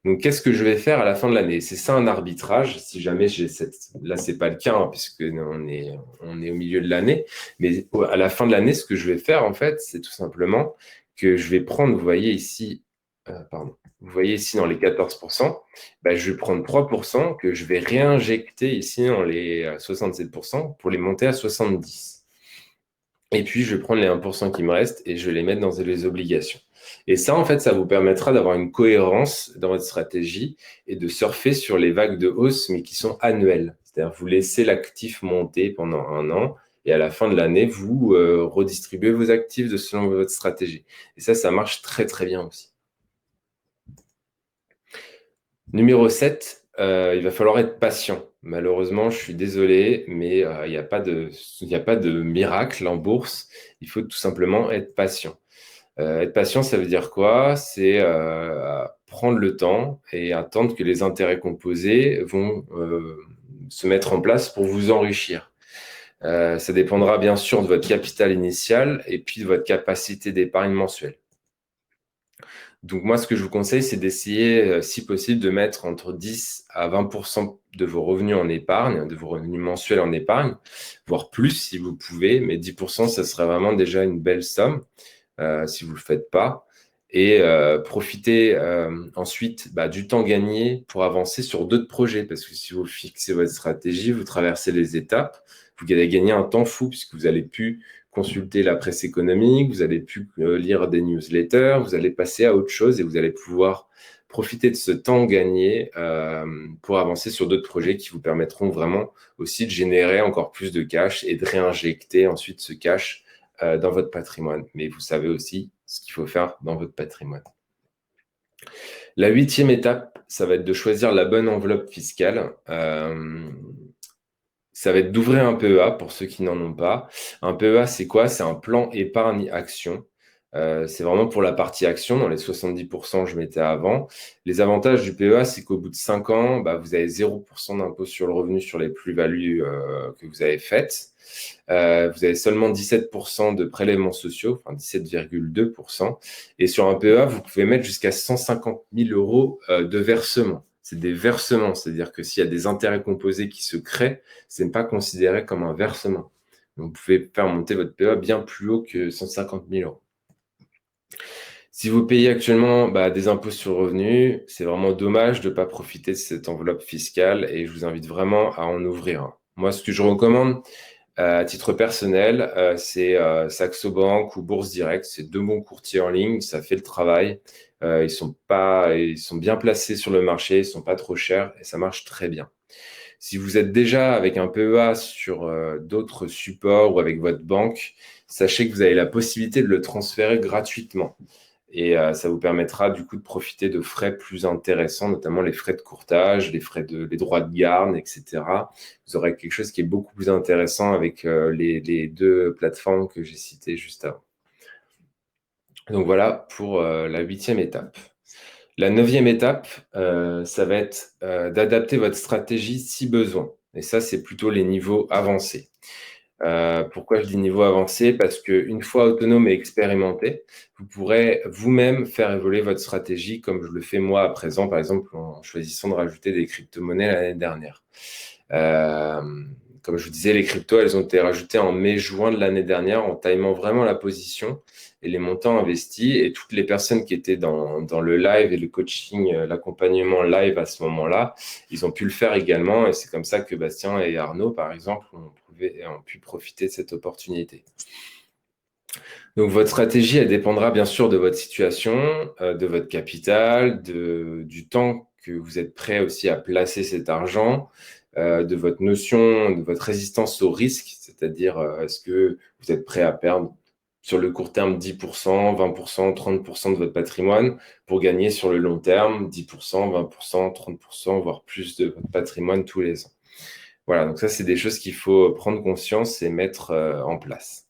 Donc, qu'est-ce que je vais faire à la fin de l'année? C'est ça un arbitrage. Si jamais j'ai cette... Là, c'est pas le cas puisque on est au milieu de l'année. Mais à la fin de l'année, ce que je vais faire, en fait, c'est tout simplement que je vais prendre, vous voyez ici, vous voyez ici dans les 14%, je vais prendre 3% que je vais réinjecter ici dans les 67% pour les monter à 70%. Et puis, je vais prendre les 1% qui me restent et je vais les mettre dans les obligations. Et ça, en fait, ça vous permettra d'avoir une cohérence dans votre stratégie et de surfer sur les vagues de hausse, mais qui sont annuelles. C'est-à-dire vous laissez l'actif monter pendant 1 an et à la fin de l'année, vous redistribuez vos actifs selon votre stratégie. Et ça marche très, très bien aussi. Numéro 7, il va falloir être patient. Malheureusement, je suis désolé, mais il n'y a pas de miracle en bourse. Il faut tout simplement être patient. Être patient, ça veut dire quoi? C'est prendre le temps et attendre que les intérêts composés vont se mettre en place pour vous enrichir. Ça dépendra bien sûr de votre capital initial et puis de votre capacité d'épargne mensuelle. Donc moi, ce que je vous conseille, c'est d'essayer, si possible, de mettre entre 10 à 20% de vos revenus en épargne, de vos revenus mensuels en épargne, voire plus si vous pouvez, mais 10%, ça serait vraiment déjà une belle somme si vous ne le faites pas. Et profitez ensuite du temps gagné pour avancer sur d'autres projets, parce que si vous fixez votre stratégie, vous traversez les étapes, vous allez gagner un temps fou, puisque vous allez plus consulter la presse économique, vous allez plus lire des newsletters, vous allez passer à autre chose et vous allez pouvoir profiter de ce temps gagné pour avancer sur d'autres projets qui vous permettront vraiment aussi de générer encore plus de cash et de réinjecter ensuite ce cash dans votre patrimoine. Mais vous savez aussi ce qu'il faut faire dans votre patrimoine. La 8e étape, ça va être de choisir la bonne enveloppe fiscale. Ça va être d'ouvrir un PEA pour ceux qui n'en ont pas. Un PEA, c'est quoi? C'est un plan épargne action. C'est vraiment pour la partie action. Dans les 70%, je mettais avant. Les avantages du PEA, c'est qu'au bout de 5 ans, vous avez 0% d'impôt sur le revenu sur les plus-values que vous avez faites. Vous avez seulement 17% de prélèvements sociaux, enfin 17,2%. Et sur un PEA, vous pouvez mettre jusqu'à 150 000 euros de versement. C'est des versements, c'est-à-dire que s'il y a des intérêts composés qui se créent, ce n'est pas considéré comme un versement. Donc, vous pouvez faire monter votre PEA bien plus haut que 150 000 euros. Si vous payez actuellement des impôts sur le revenu, c'est vraiment dommage de ne pas profiter de cette enveloppe fiscale et je vous invite vraiment à en ouvrir un. Moi, ce que je recommande à titre personnel, c'est Saxo Bank ou Bourse Direct. C'est 2 bons courtiers en ligne, ça fait le travail. Ils sont bien placés sur le marché, ils ne sont pas trop chers et ça marche très bien. Si vous êtes déjà avec un PEA sur d'autres supports ou avec votre banque, sachez que vous avez la possibilité de le transférer gratuitement. Et ça vous permettra du coup de profiter de frais plus intéressants, notamment les frais de courtage, les droits de garde, etc. Vous aurez quelque chose qui est beaucoup plus intéressant avec les 2 plateformes que j'ai citées juste avant. Donc voilà pour la 8e étape. La 9e étape, ça va être d'adapter votre stratégie si besoin. Et ça, c'est plutôt les niveaux avancés. Pourquoi je dis niveau avancé? Parce qu'une fois autonome et expérimenté, vous pourrez vous-même faire évoluer votre stratégie comme je le fais moi à présent, par exemple en choisissant de rajouter des crypto-monnaies l'année dernière. Comme je vous disais, les cryptos, elles ont été rajoutées en mai-juin de l'année dernière en timant vraiment la position et les montants investis. Et toutes les personnes qui étaient dans le live et le coaching, l'accompagnement live à ce moment-là, ils ont pu le faire également. Et c'est comme ça que Bastien et Arnaud, par exemple, ont pu profiter de cette opportunité. Donc, votre stratégie, elle dépendra bien sûr de votre situation, de votre capital, du temps que vous êtes prêt aussi à placer cet argent, de votre notion, de votre résistance au risque, c'est-à-dire est-ce que vous êtes prêt à perdre sur le court terme 10%, 20%, 30% de votre patrimoine pour gagner sur le long terme 10%, 20%, 30%, voire plus de votre patrimoine tous les ans. Voilà, donc ça, c'est des choses qu'il faut prendre conscience et mettre en place.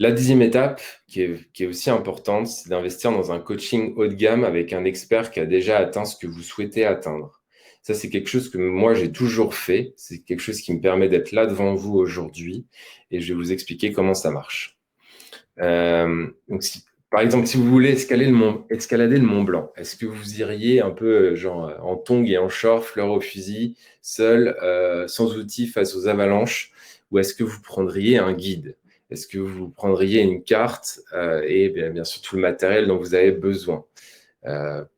La 10e étape, qui est aussi importante, c'est d'investir dans un coaching haut de gamme avec un expert qui a déjà atteint ce que vous souhaitez atteindre. Ça, c'est quelque chose que moi, j'ai toujours fait. C'est quelque chose qui me permet d'être là devant vous aujourd'hui et je vais vous expliquer comment ça marche. Donc, par exemple, si vous voulez escalader le Mont Blanc, est-ce que vous iriez un peu genre en tongs et en short, fleur au fusil, seul, sans outils face aux avalanches, ou est-ce que vous prendriez un guide? Est-ce que vous prendriez une carte et bien sûr tout le matériel dont vous avez besoin?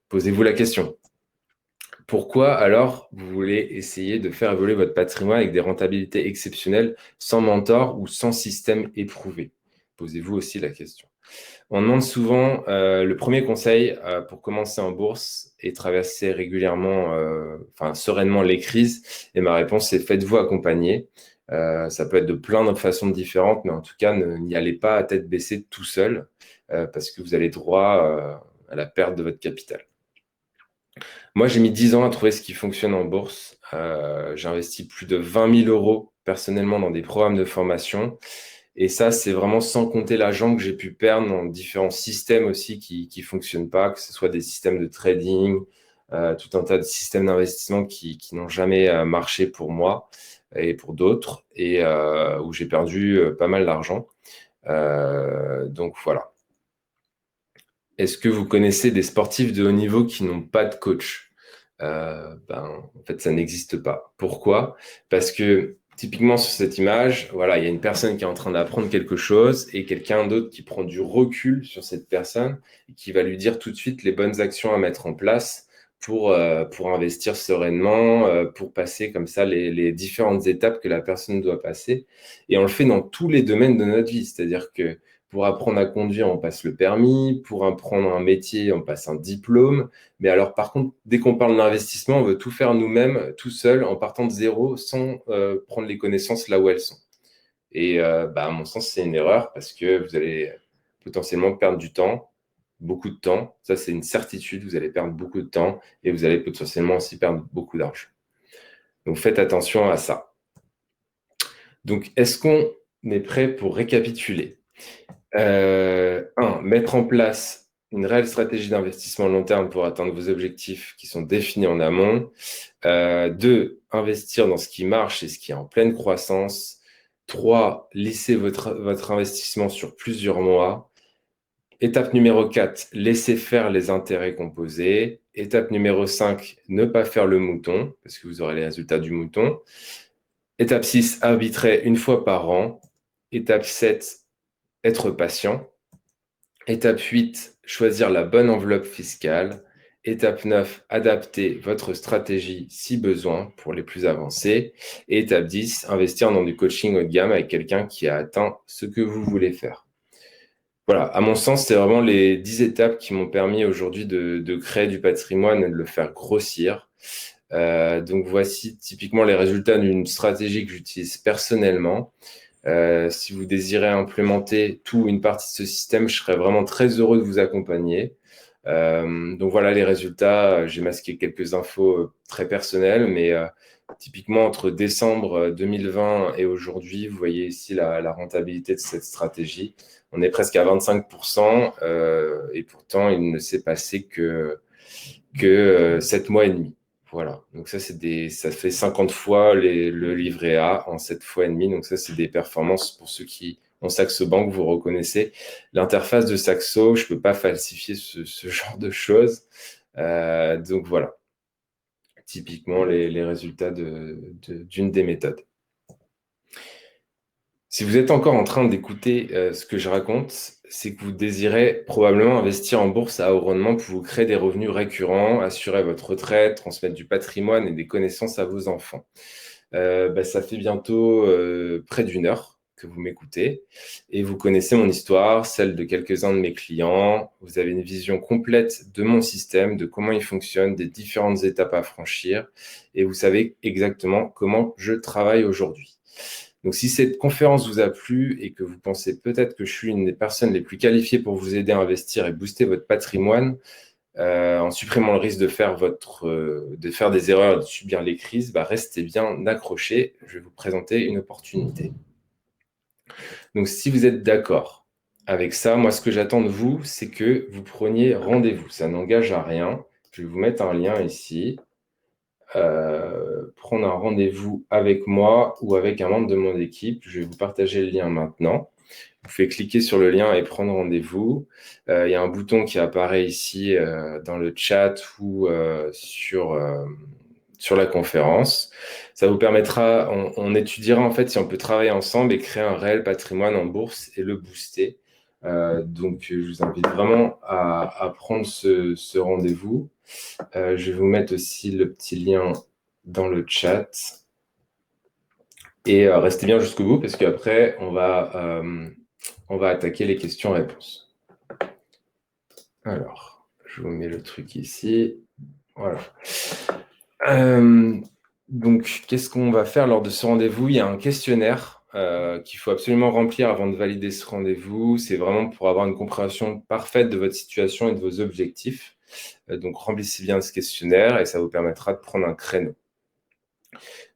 Posez-vous la question. Pourquoi alors vous voulez essayer de faire évoluer votre patrimoine avec des rentabilités exceptionnelles sans mentor ou sans système éprouvé? Posez-vous aussi la question. On demande souvent le premier conseil pour commencer en bourse et traverser régulièrement, sereinement les crises. Et ma réponse, c'est faites-vous accompagner. Ça peut être de plein d'autres façons différentes, mais en tout cas, n'y allez pas à tête baissée tout seul parce que vous allez droit à la perte de votre capital. Moi, j'ai mis 10 ans à trouver ce qui fonctionne en bourse. J'ai investi plus de 20 000 euros personnellement dans des programmes de formation. Et ça, c'est vraiment sans compter l'argent que j'ai pu perdre dans différents systèmes aussi qui ne fonctionnent pas, que ce soit des systèmes de trading, tout un tas de systèmes d'investissement qui n'ont jamais marché pour moi et pour d'autres, et où j'ai perdu pas mal d'argent. Donc voilà. Est-ce que vous connaissez des sportifs de haut niveau qui n'ont pas de coach? En fait, ça n'existe pas. Pourquoi? Parce que typiquement sur cette image, voilà, il y a une personne qui est en train d'apprendre quelque chose et quelqu'un d'autre qui prend du recul sur cette personne et qui va lui dire tout de suite les bonnes actions à mettre en place pour investir sereinement, pour passer comme ça les différentes étapes que la personne doit passer. Et on le fait dans tous les domaines de notre vie, c'est-à-dire que pour apprendre à conduire, on passe le permis. Pour apprendre un métier, on passe un diplôme. Mais alors, par contre, dès qu'on parle d'investissement, on veut tout faire nous-mêmes, tout seul, en partant de zéro, sans prendre les connaissances là où elles sont. Et à mon sens, c'est une erreur parce que vous allez potentiellement perdre du temps, beaucoup de temps. Ça, c'est une certitude. Vous allez perdre beaucoup de temps et vous allez potentiellement aussi perdre beaucoup d'argent. Donc, faites attention à ça. Donc, est-ce qu'on est prêt pour récapituler? 1. Mettre en place une réelle stratégie d'investissement long terme pour atteindre vos objectifs qui sont définis en amont. 2. Investir dans ce qui marche et ce qui est en pleine croissance. 3. Lisser votre investissement sur plusieurs mois. Étape numéro 4, laisser faire les intérêts composés. Étape numéro 5, ne pas faire le mouton, parce que vous aurez les résultats du mouton. Étape 6, arbitrer une fois par an. Étape 7, être patient. Étape 8, choisir la bonne enveloppe fiscale. Étape 9, adapter votre stratégie si besoin pour les plus avancés. Et étape 10, investir dans du coaching haut de gamme avec quelqu'un qui a atteint ce que vous voulez faire. Voilà, à mon sens, c'est vraiment les 10 étapes qui m'ont permis aujourd'hui de créer du patrimoine et de le faire grossir. Donc voici typiquement les résultats d'une stratégie que j'utilise personnellement. Si vous désirez implémenter tout ou une partie de ce système, je serais vraiment très heureux de vous accompagner. Donc voilà les résultats. J'ai masqué quelques infos très personnelles, mais typiquement entre décembre 2020 et aujourd'hui, vous voyez ici la rentabilité de cette stratégie. On est presque à 25% et pourtant il ne s'est passé que 7 mois et demi. Voilà, donc ça fait 50 fois le livret A en 7 fois et demi. Donc ça, c'est des performances pour ceux qui ont Saxo Bank, vous reconnaissez l'interface de Saxo. Je ne peux pas falsifier ce genre de choses. Donc voilà, typiquement les résultats d'une des méthodes. Si vous êtes encore en train d'écouter ce que je raconte, c'est que vous désirez probablement investir en bourse à haut rendement pour vous créer des revenus récurrents, assurer votre retraite, transmettre du patrimoine et des connaissances à vos enfants. Ça fait bientôt près d'une heure que vous m'écoutez et vous connaissez mon histoire, celle de quelques-uns de mes clients. Vous avez une vision complète de mon système, de comment il fonctionne, des différentes étapes à franchir et vous savez exactement comment je travaille aujourd'hui. Donc, si cette conférence vous a plu et que vous pensez peut-être que je suis une des personnes les plus qualifiées pour vous aider à investir et booster votre patrimoine, en supprimant le risque de faire des erreurs et de subir les crises, restez bien accrochés. Je vais vous présenter une opportunité. Donc, si vous êtes d'accord avec ça, moi, ce que j'attends de vous, c'est que vous preniez rendez-vous. Ça n'engage à rien. Je vais vous mettre un lien ici. Prendre un rendez-vous avec moi ou avec un membre de mon équipe. Je vais vous partager le lien maintenant. Vous pouvez cliquer sur le lien et prendre rendez-vous. Il y a un bouton qui apparaît ici dans le chat ou sur la conférence. Ça vous permettra, on étudiera en fait si on peut travailler ensemble et créer un réel patrimoine en bourse et le booster. Donc, je vous invite vraiment à prendre ce rendez-vous. Je vais vous mettre aussi le petit lien dans le chat. Et restez bien jusqu'au bout parce qu'après, on va attaquer les questions-réponses. Alors, je vous mets le truc ici. Voilà. Donc, qu'est-ce qu'on va faire lors de ce rendez-vous? Il y a un questionnaire qu'il faut absolument remplir avant de valider ce rendez-vous. C'est vraiment pour avoir une compréhension parfaite de votre situation et de vos objectifs. Donc, remplissez bien ce questionnaire et ça vous permettra de prendre un créneau.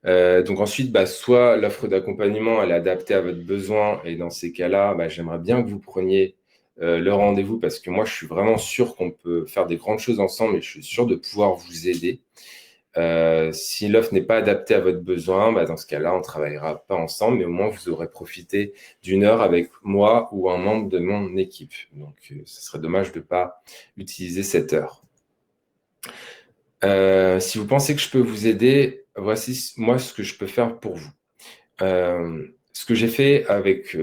Donc ensuite, soit l'offre d'accompagnement, elle est adaptée à votre besoin et dans ces cas-là, j'aimerais bien que vous preniez le rendez-vous parce que moi, je suis vraiment sûr qu'on peut faire des grandes choses ensemble et je suis sûr de pouvoir vous aider. Si l'offre n'est pas adaptée à votre besoin, dans ce cas-là, on ne travaillera pas ensemble, mais au moins vous aurez profité d'une heure avec moi ou un membre de mon équipe. Donc, ce serait dommage de ne pas utiliser cette heure. Si vous pensez que je peux vous aider, voici moi ce que je peux faire pour vous. Ce que j'ai fait avec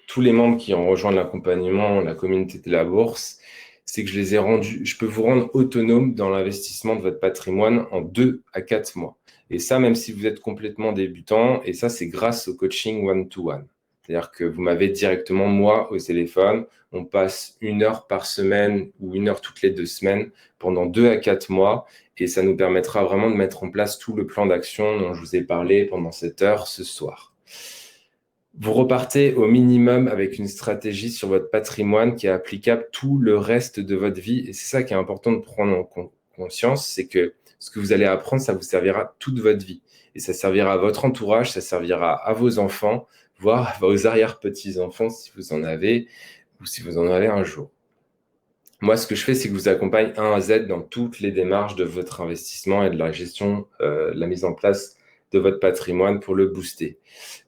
tous les membres qui ont rejoint l'accompagnement, la communauté de la bourse, c'est que je peux vous rendre autonome dans l'investissement de votre patrimoine en 2 à 4 mois. Et ça, même si vous êtes complètement débutant, et ça, c'est grâce au coaching one-to-one. C'est-à-dire que vous m'avez directement, moi, au téléphone, on passe 1 heure par semaine ou 1 heure toutes les 2 semaines pendant 2 à 4 mois. Et ça nous permettra vraiment de mettre en place tout le plan d'action dont je vous ai parlé pendant cette heure ce soir. Vous repartez au minimum avec une stratégie sur votre patrimoine qui est applicable tout le reste de votre vie. Et c'est ça qui est important de prendre en conscience, c'est que ce que vous allez apprendre, ça vous servira toute votre vie. Et ça servira à votre entourage, ça servira à vos enfants, voire à vos arrière-petits-enfants si vous en avez ou si vous en avez un jour. Moi, ce que je fais, c'est que je vous accompagne A à Z dans toutes les démarches de votre investissement et de la gestion, de la mise en place de votre patrimoine pour le booster.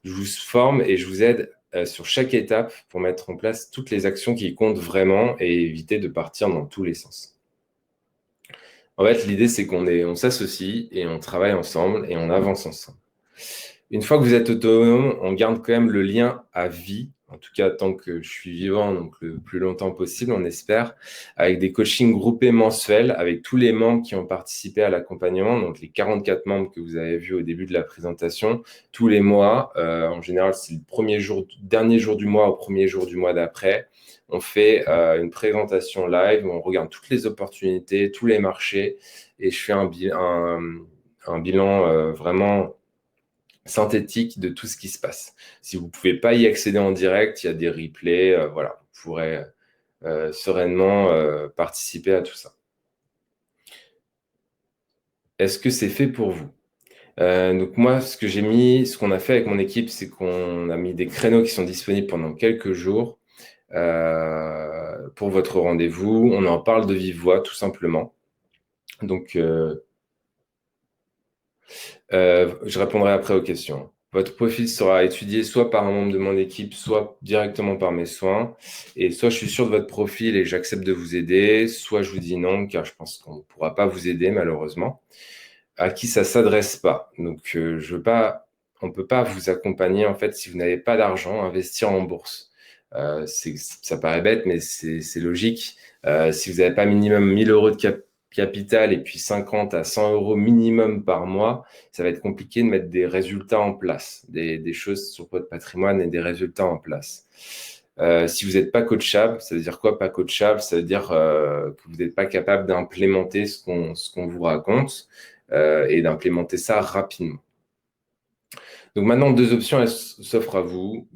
Je vous forme et je vous aide sur chaque étape pour mettre en place toutes les actions qui comptent vraiment et éviter de partir dans tous les sens. En fait, l'idée, c'est on s'associe et on travaille ensemble et on avance ensemble. Une fois que vous êtes autonome, on garde quand même le lien à vie, en tout cas tant que je suis vivant, donc le plus longtemps possible, on espère, avec des coachings groupés mensuels, avec tous les membres qui ont participé à l'accompagnement, donc les 44 membres que vous avez vus au début de la présentation, tous les mois. En général, c'est le dernier jour du mois au premier jour du mois d'après. On fait une présentation live où on regarde toutes les opportunités, tous les marchés, et je fais un bilan vraiment synthétique de tout ce qui se passe. Si vous ne pouvez pas y accéder en direct, il y a des replays, voilà, vous pourrez sereinement participer à tout ça. Est-ce que c'est fait pour vous? Donc moi, ce qu'on a fait avec mon équipe, c'est qu'on a mis des créneaux qui sont disponibles pendant quelques jours pour votre rendez-vous. On en parle de vive voix, tout simplement. Donc, je répondrai après aux questions. Votre profil sera étudié soit par un membre de mon équipe, soit directement par mes soins. Et soit je suis sûr de votre profil et j'accepte de vous aider, soit je vous dis non, car je pense qu'on ne pourra pas vous aider, malheureusement. À qui ça ne s'adresse pas. Donc, on ne peut pas vous accompagner, en fait, si vous n'avez pas d'argent, investir en bourse. Ça paraît bête, mais c'est logique. Si vous n'avez pas minimum 1 000 € de capital et puis 50 à 100 € minimum par mois, ça va être compliqué de mettre des résultats en place, des choses sur votre patrimoine et des résultats en place. Si vous n'êtes pas coachable, ça veut dire quoi pas coachable? Ça veut dire que vous n'êtes pas capable d'implémenter ce qu'on vous raconte et d'implémenter ça rapidement. Donc maintenant, 2 options elles s'offrent à vous.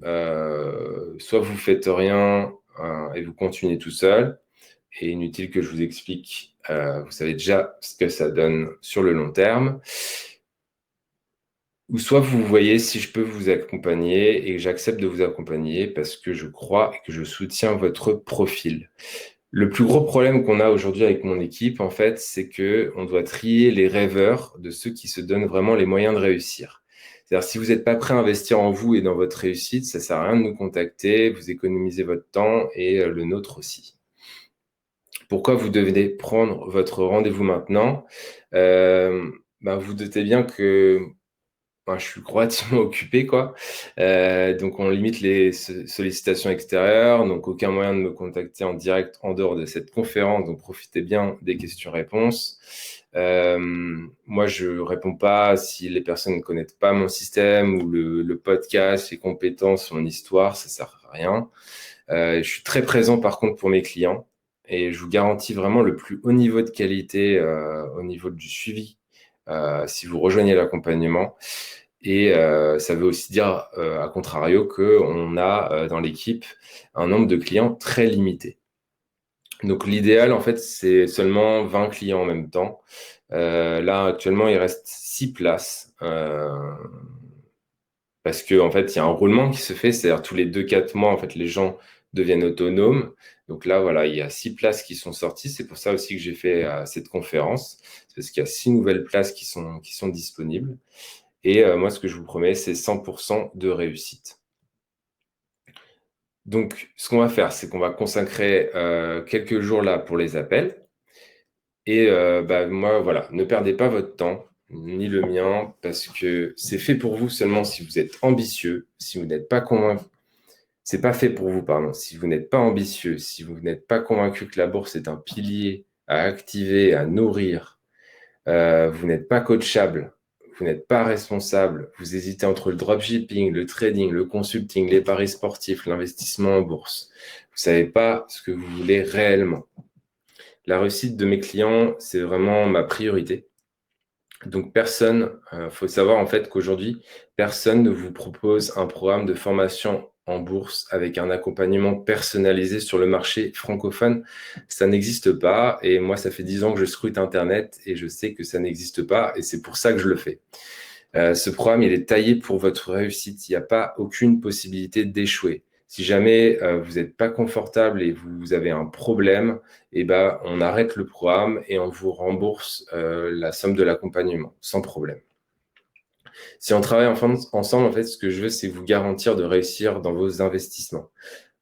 Soit vous faites rien et vous continuez tout seul. Et inutile que je vous explique, vous savez déjà ce que ça donne sur le long terme. Ou soit vous voyez si je peux vous accompagner et j'accepte de vous accompagner parce que je crois et que je soutiens votre profil. Le plus gros problème qu'on a aujourd'hui avec mon équipe, en fait, c'est qu'on doit trier les rêveurs de ceux qui se donnent vraiment les moyens de réussir. C'est-à-dire, si vous n'êtes pas prêt à investir en vous et dans votre réussite, ça ne sert à rien de nous contacter, vous économisez votre temps et le nôtre aussi. Pourquoi vous devez prendre votre rendez-vous maintenant? Vous doutez bien que je suis relativement occupé, quoi. Donc, on limite les sollicitations extérieures. Donc, aucun moyen de me contacter en direct en dehors de cette conférence. Donc, profitez bien des questions-réponses. Moi, je ne réponds pas si les personnes ne connaissent pas mon système ou le podcast, les compétences, mon histoire. Ça ne sert à rien. Je suis très présent, par contre, pour mes clients. et je vous garantis vraiment le plus haut niveau de qualité au niveau du suivi si vous rejoignez l'accompagnement. Et ça veut aussi dire, à contrario, qu'on a dans l'équipe un nombre de clients très limité. Donc l'idéal, en fait, c'est seulement 20 clients en même temps. Là, actuellement, il reste 6 places. Parce que en fait, il y a un roulement qui se fait, c'est-à-dire tous les 2-4 mois, en fait, les gens deviennent autonomes. Donc là, voilà, il y a 6 places qui sont sorties. C'est pour ça aussi que j'ai fait cette conférence. C'est parce qu'il y a 6 nouvelles places qui sont disponibles. Et moi, ce que je vous promets, c'est 100% de réussite. Donc, ce qu'on va faire, c'est qu'on va consacrer quelques jours là pour les appels. Et moi, voilà, ne perdez pas votre temps, ni le mien, parce que c'est fait pour vous seulement si vous êtes ambitieux, si vous n'êtes pas convaincu. C'est pas fait pour vous, pardon. Si vous n'êtes pas ambitieux, si vous n'êtes pas convaincu que la bourse est un pilier à activer, à nourrir, vous n'êtes pas coachable, vous n'êtes pas responsable, vous hésitez entre le dropshipping, le trading, le consulting, les paris sportifs, l'investissement en bourse. Vous savez pas ce que vous voulez réellement. La réussite de mes clients, c'est vraiment ma priorité. Donc faut savoir en fait qu'aujourd'hui, personne ne vous propose un programme de formation en bourse avec un accompagnement personnalisé sur le marché francophone. Ça n'existe pas. Et moi, ça fait 10 ans que je scrute Internet et je sais que ça n'existe pas. Et c'est pour ça que je le fais. Ce programme, il est taillé pour votre réussite. Il n'y a pas aucune possibilité d'échouer. Si jamais vous n'êtes pas confortable et vous avez un problème, eh ben, on arrête le programme et on vous rembourse la somme de l'accompagnement, sans problème. Si on travaille ensemble, en fait, ce que je veux, c'est vous garantir de réussir dans vos investissements.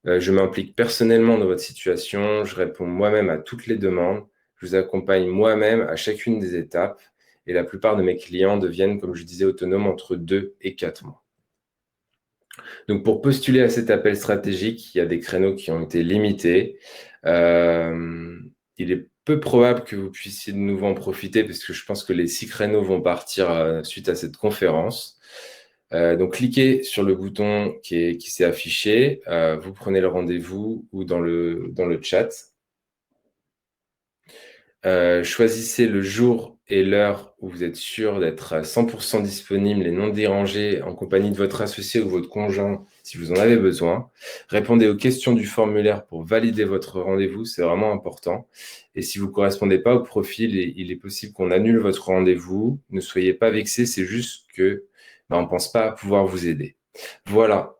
Je m'implique personnellement dans votre situation, je réponds moi-même à toutes les demandes, je vous accompagne moi-même à chacune des étapes et la plupart de mes clients deviennent, comme je disais, autonomes entre 2 et 4 mois. Donc, pour postuler à cet appel stratégique, il y a des créneaux qui ont été limités. Il est peu probable que vous puissiez de nouveau en profiter parce que je pense que les 6 créneaux vont partir suite à cette conférence. Donc, cliquez sur le bouton qui s'est affiché. Vous prenez le rendez-vous ou dans le chat. Choisissez le jour et l'heure où vous êtes sûr d'être à 100% disponible et non dérangé en compagnie de votre associé ou votre conjoint si vous en avez besoin. Répondez aux questions du formulaire pour valider votre rendez-vous, c'est vraiment important. Et si vous ne correspondez pas au profil, il est possible qu'on annule votre rendez-vous. Ne soyez pas vexés, c'est juste que on ne pense pas pouvoir vous aider. Voilà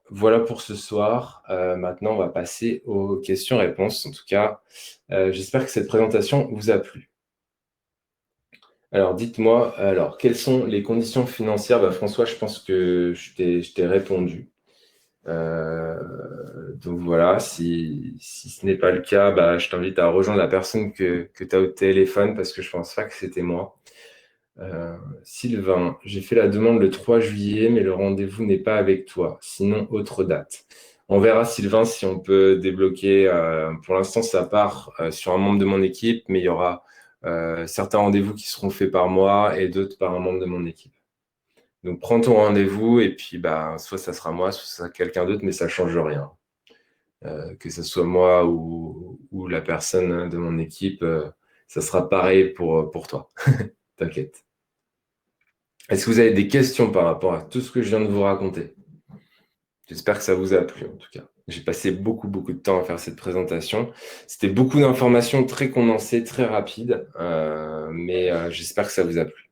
pour ce soir. Maintenant, on va passer aux questions-réponses. En tout cas, j'espère que cette présentation vous a plu. Alors, dites-moi, quelles sont les conditions financières? François, je pense que je t'ai répondu. Donc voilà, si ce n'est pas le cas, je t'invite à rejoindre la personne que tu as au téléphone parce que je ne pense pas que c'était moi. Sylvain, j'ai fait la demande le 3 juillet, mais le rendez-vous n'est pas avec toi. Sinon, autre date. On verra, Sylvain, si on peut débloquer. Pour l'instant, ça part sur un membre de mon équipe, mais il y aura certains rendez-vous qui seront faits par moi et d'autres par un membre de mon équipe. Donc, prends ton rendez-vous et puis soit ça sera moi, soit ça sera quelqu'un d'autre, mais ça ne change rien. Que ce soit moi ou la personne de mon équipe, ça sera pareil pour toi. T'inquiète. Est-ce que vous avez des questions par rapport à tout ce que je viens de vous raconter? J'espère que ça vous a plu en tout cas. J'ai passé beaucoup de temps à faire cette présentation. C'était beaucoup d'informations très condensées, très rapides, mais j'espère que ça vous a plu.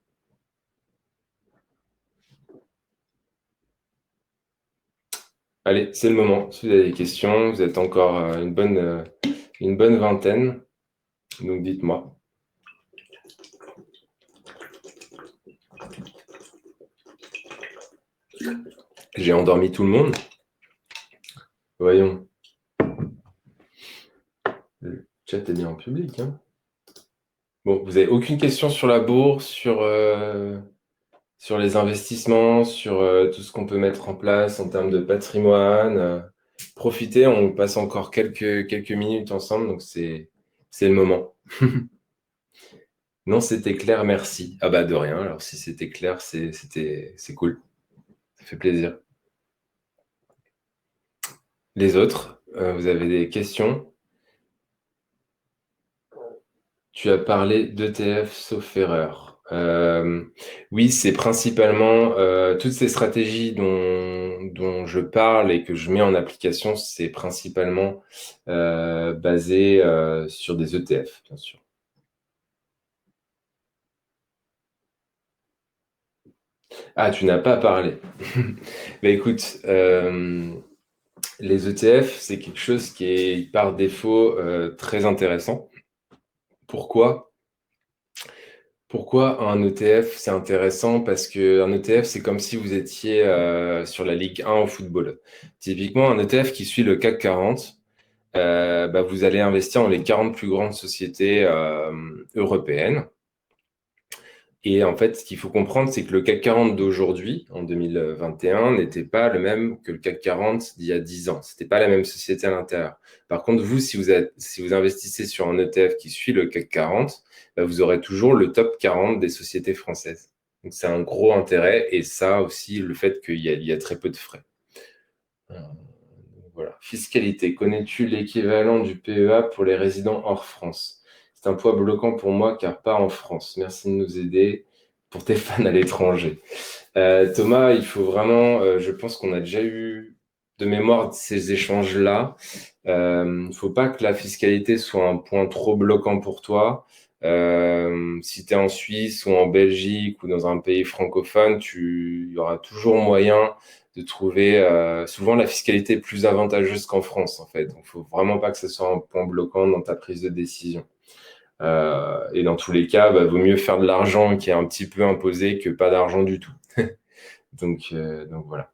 Allez, c'est le moment. Si vous avez des questions, vous êtes encore une bonne vingtaine, donc dites-moi. J'ai endormi tout le monde. Voyons. Le chat est bien en public. Hein. Bon, vous n'avez aucune question sur la bourse, sur les investissements, sur tout ce qu'on peut mettre en place en termes de patrimoine. Profitez, on passe encore quelques minutes ensemble, donc c'est le moment. Non, c'était clair, merci. Ah de rien, alors si c'était clair, c'est cool. Ça fait plaisir. Les autres, vous avez des questions? Tu as parlé d'ETF sauf erreur. Oui, c'est principalement toutes ces stratégies dont je parle et que je mets en application, c'est principalement basé sur des ETF, bien sûr. Ah, tu n'as pas parlé. Bah écoute, les ETF, c'est quelque chose qui est par défaut très intéressant. Pourquoi? Pourquoi un ETF, c'est intéressant? Parce qu'un ETF, c'est comme si vous étiez sur la Ligue 1 au football. Typiquement, un ETF qui suit le CAC 40, bah, vous allez investir dans les 40 plus grandes sociétés européennes. Et en fait, ce qu'il faut comprendre, c'est que le CAC 40 d'aujourd'hui, en 2021, n'était pas le même que le CAC 40 d'il y a 10 ans. C'était pas la même société à l'intérieur. Par contre, vous, si vous investissez sur un ETF qui suit le CAC 40, bah, vous aurez toujours le top 40 des sociétés françaises. Donc, c'est un gros intérêt. Et ça aussi, le fait il y a très peu de frais. Euh, Voilà. Fiscalité. Connais-tu l'équivalent du PEA pour les résidents hors France? C'est un poids bloquant pour moi car pas en France. Merci de nous aider pour tes fans à l'étranger. Thomas, il faut vraiment, je pense qu'on a déjà eu de mémoire ces échanges-là. Il ne faut pas que la fiscalité soit un point trop bloquant pour toi. Si tu es en Suisse ou en Belgique ou dans un pays francophone, il y aura toujours moyen de trouver. Souvent, la fiscalité est plus avantageuse qu'en France, en fait. Donc, il faut vraiment pas que ce soit un point bloquant dans ta prise de décision. Et dans tous les cas, bah, vaut mieux faire de l'argent qui est un petit peu imposé que pas d'argent du tout. Donc voilà.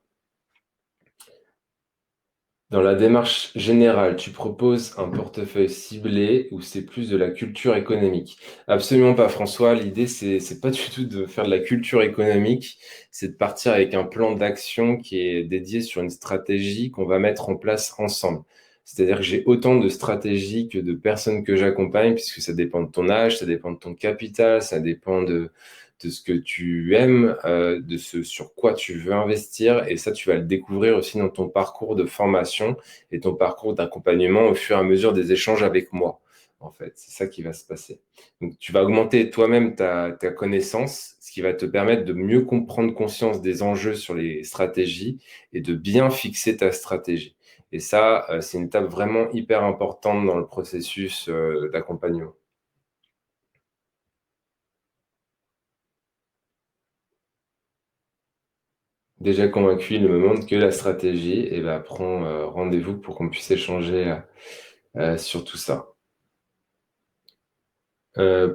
Dans la démarche générale, tu proposes un portefeuille ciblé ou c'est plus de la culture économique? Absolument pas, François. L'idée, c'est pas du tout de faire de la culture économique, c'est de partir avec un plan d'action qui est dédié sur une stratégie qu'on va mettre en place ensemble. C'est-à-dire que j'ai autant de stratégies que de personnes que j'accompagne, puisque ça dépend de ton âge, ça dépend de ton capital, ça dépend de ce que tu aimes, de ce sur quoi tu veux investir. Et ça, tu vas le découvrir aussi dans ton parcours de formation et ton parcours d'accompagnement au fur et à mesure des échanges avec moi. En fait, c'est ça qui va se passer. Donc, tu vas augmenter toi-même ta connaissance, ce qui va te permettre de mieux comprendre conscience des enjeux sur les stratégies et de bien fixer ta stratégie. Et ça, c'est une étape vraiment hyper importante dans le processus d'accompagnement. Déjà convaincu, il ne me montre que la stratégie et ben, prends rendez-vous pour qu'on puisse échanger sur tout ça.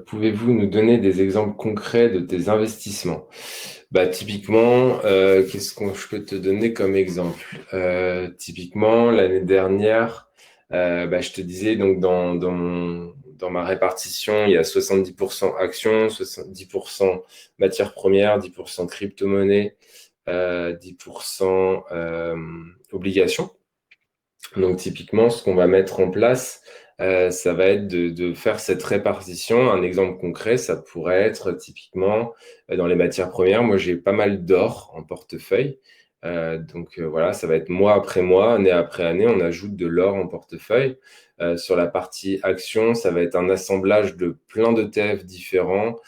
Pouvez-vous nous donner des exemples concrets de tes investissements? Bah, typiquement, qu'est-ce que je peux te donner comme exemple? Typiquement, l'année dernière, bah, je te disais, donc dans ma répartition, il y a 70% actions, 70% matières premières, 10% crypto-monnaie, 10% obligations. Donc typiquement, ce qu'on va mettre en place, ça va être de faire cette répartition. Un exemple concret, ça pourrait être typiquement dans les matières premières. Moi, j'ai pas mal d'or en portefeuille. Voilà, ça va être mois après mois, année après année, on ajoute de l'or en portefeuille. Sur la partie action, ça va être un assemblage de plein d'ETF différents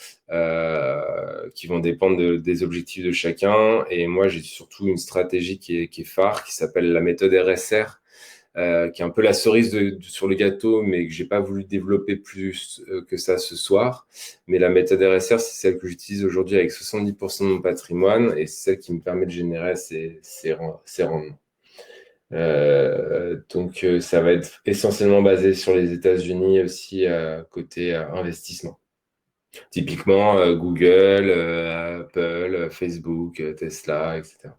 qui vont dépendre des objectifs de chacun. Et moi, j'ai surtout une stratégie qui est phare, qui s'appelle la méthode RSR, qui est un peu la cerise sur le gâteau, mais que j'ai pas voulu développer plus que ça ce soir. Mais la méthode RSR, c'est celle que j'utilise aujourd'hui avec 70% de mon patrimoine et c'est celle qui me permet de générer ces rendements. Ça va être essentiellement basé sur les États-Unis aussi côté investissement. Typiquement Google, Apple, Facebook, Tesla, etc.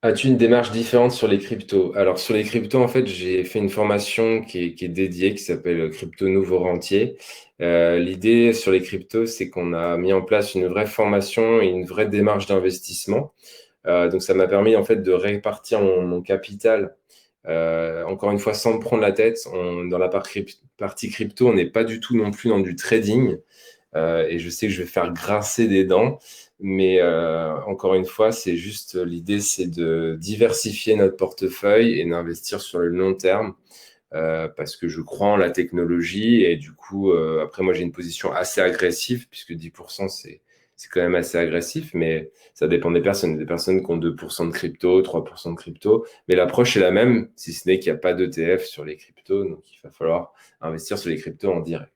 As-tu une démarche différente sur les cryptos? Alors, sur les cryptos, en fait, j'ai fait une formation qui est dédiée, qui s'appelle Crypto Nouveau Rentier. L'idée sur les cryptos, c'est qu'on a mis en place une vraie formation et une vraie démarche d'investissement. Donc, ça m'a permis, en fait, de répartir mon capital. Encore une fois, sans me prendre la tête. Dans la partie crypto, on n'est pas du tout non plus dans du trading. Et je sais que je vais faire grincer des dents, mais encore une fois, c'est juste l'idée, c'est de diversifier notre portefeuille et d'investir sur le long terme parce que je crois en la technologie et du coup, après, moi, j'ai une position assez agressive puisque 10%, c'est quand même assez agressif, mais ça dépend des personnes. Des personnes qui ont 2% de crypto, 3% de crypto, mais l'approche est la même, si ce n'est qu'il n'y a pas d'ETF sur les cryptos, donc il va falloir investir sur les cryptos en direct.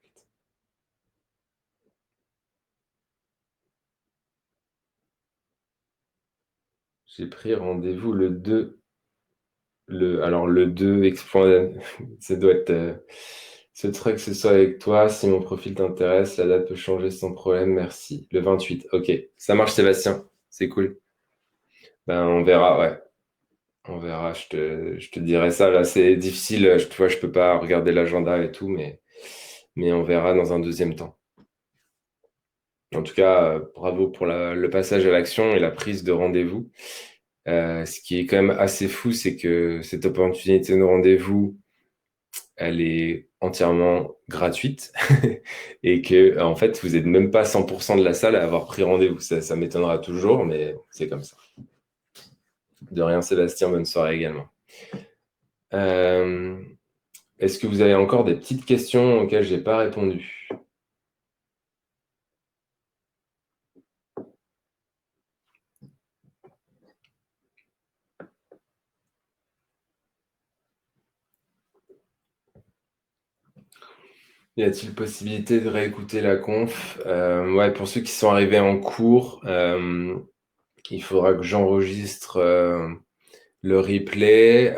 J'ai pris rendez-vous le 2. Alors, le 2, ça doit être. Ce truc, ce soit avec toi. Si mon profil t'intéresse, la date peut changer sans problème. Merci. Le 28. Ok, ça marche, Sébastien. C'est cool. Ben, on verra, ouais. On verra. Je te dirai ça. Là, c'est difficile. Tu vois, je peux pas regarder l'agenda et tout, mais on verra dans un deuxième temps. En tout cas, bravo pour le passage à l'action et la prise de rendez-vous. Ce qui est quand même assez fou, c'est que cette opportunité de rendez-vous, elle est entièrement gratuite et que en fait, vous n'êtes même pas 100% de la salle à avoir pris rendez-vous. Ça m'étonnera toujours, mais c'est comme ça. De rien, Sébastien, bonne soirée également. Euh, Est-ce que vous avez encore des petites questions auxquelles je n'ai pas répondu? Y a-t-il possibilité de réécouter la conf? Ouais, pour ceux qui sont arrivés en cours, il faudra que j'enregistre le replay,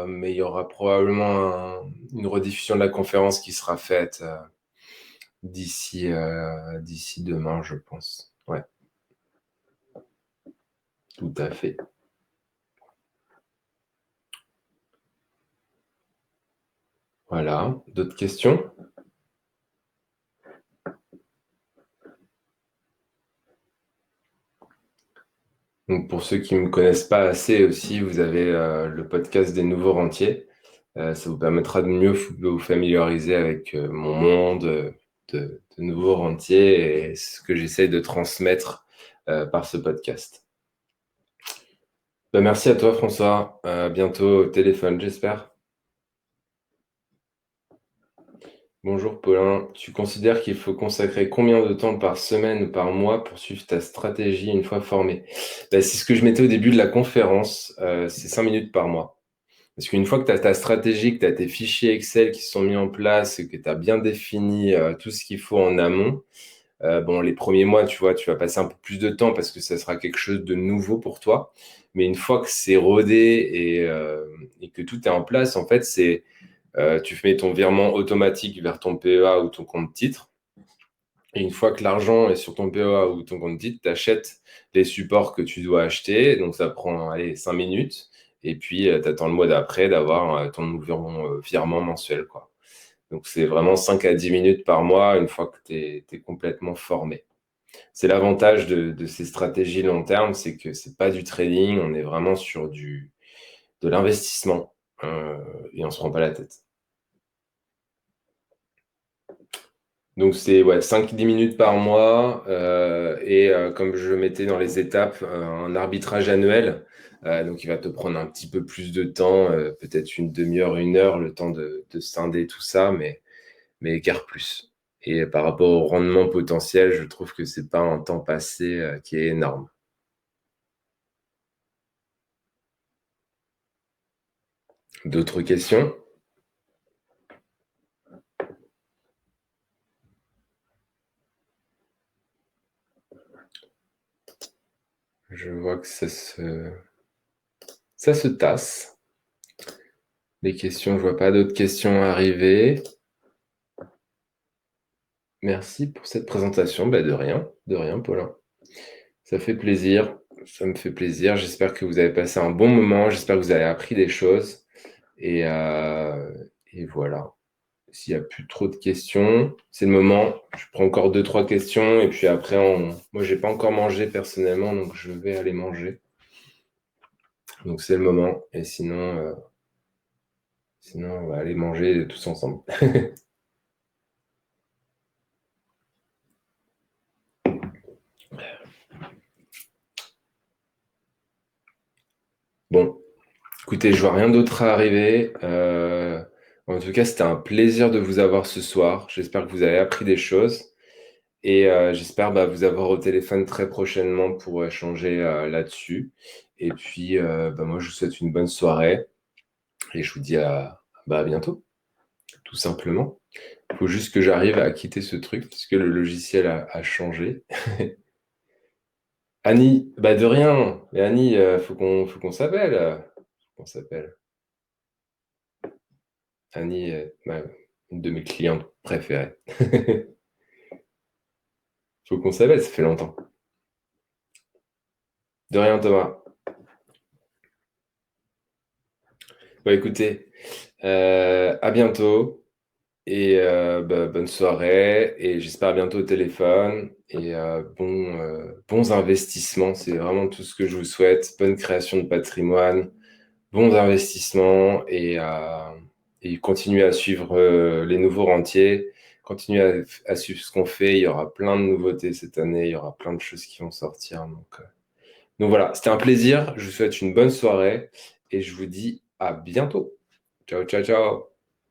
mais il y aura probablement une rediffusion de la conférence qui sera faite d'ici demain, je pense. Ouais, tout à fait. Voilà. D'autres questions? Donc pour ceux qui ne me connaissent pas assez aussi, vous avez le podcast des nouveaux rentiers. Ça vous permettra de mieux vous familiariser avec mon monde de nouveaux rentiers et ce que j'essaye de transmettre par ce podcast. Ben, merci à toi, François. À bientôt au téléphone, j'espère. Bonjour, Paulin. Tu considères qu'il faut consacrer combien de temps par semaine ou par mois pour suivre ta stratégie une fois formé? Ben, c'est ce que je mettais au début de la conférence. C'est 5 minutes par mois. Parce qu'une fois que tu as ta stratégie, que tu as tes fichiers Excel qui sont mis en place, et que tu as bien défini tout ce qu'il faut en amont, bon, les premiers mois, tu vois, tu vas passer un peu plus de temps parce que ça sera quelque chose de nouveau pour toi. Mais une fois que c'est rodé et que tout est en place, en fait, tu mets ton virement automatique vers ton PEA ou ton compte titre. Et une fois que l'argent est sur ton PEA ou ton compte titre, tu achètes les supports que tu dois acheter. Donc, ça prend, allez, 5 minutes. Et puis, tu attends le mois d'après d'avoir ton nouveau virement mensuel, quoi. Donc, c'est vraiment 5 à 10 minutes par mois une fois que tu es complètement formé. C'est l'avantage de ces stratégies long terme, c'est que c'est pas du trading, on est vraiment sur de l'investissement et on se prend pas la tête. Donc c'est ouais, 5-10 minutes par mois et comme je mettais dans les étapes, un arbitrage annuel. Donc il va te prendre un petit peu plus de temps, peut-être une demi-heure, une heure, le temps de scinder tout ça, mais guère plus. Et par rapport au rendement potentiel, je trouve que c'est pas un temps passé qui est énorme. D'autres questions? Je vois que ça se tasse. Les questions, je vois pas d'autres questions arriver. Merci pour cette présentation. Bah, de rien, Paulin. Ça fait plaisir, ça me fait plaisir. J'espère que vous avez passé un bon moment. J'espère que vous avez appris des choses. Et, euh, et voilà. S'il n'y a plus trop de questions, c'est le moment. Je prends encore deux, trois questions. Et puis après, moi, j'ai pas encore mangé personnellement, donc je vais aller manger. Donc c'est le moment. Et sinon, on va aller manger tous ensemble. Bon, écoutez, je vois rien d'autre à arriver. En tout cas, c'était un plaisir de vous avoir ce soir. J'espère que vous avez appris des choses et j'espère vous avoir au téléphone très prochainement pour échanger là-dessus. Et puis, moi, je vous souhaite une bonne soirée et je vous dis à bientôt, tout simplement. Il faut juste que j'arrive à quitter ce truc puisque le logiciel a changé. Annie, de rien. Mais Annie, faut qu'on s'appelle. Faut qu'on s'appelle. Annie est une de mes clientes préférées. Faut qu'on s'appelle, ça fait longtemps. De rien, Thomas. Bon, écoutez, à bientôt et bonne soirée et j'espère à bientôt au téléphone et bons investissements, c'est vraiment tout ce que je vous souhaite. Bonne création de patrimoine, bons investissements et continuez à suivre les nouveaux rentiers, continuez à suivre ce qu'on fait. Il y aura plein de nouveautés cette année, il y aura plein de choses qui vont sortir. Donc voilà, c'était un plaisir. Je vous souhaite une bonne soirée et je vous dis à bientôt. Ciao, ciao, ciao.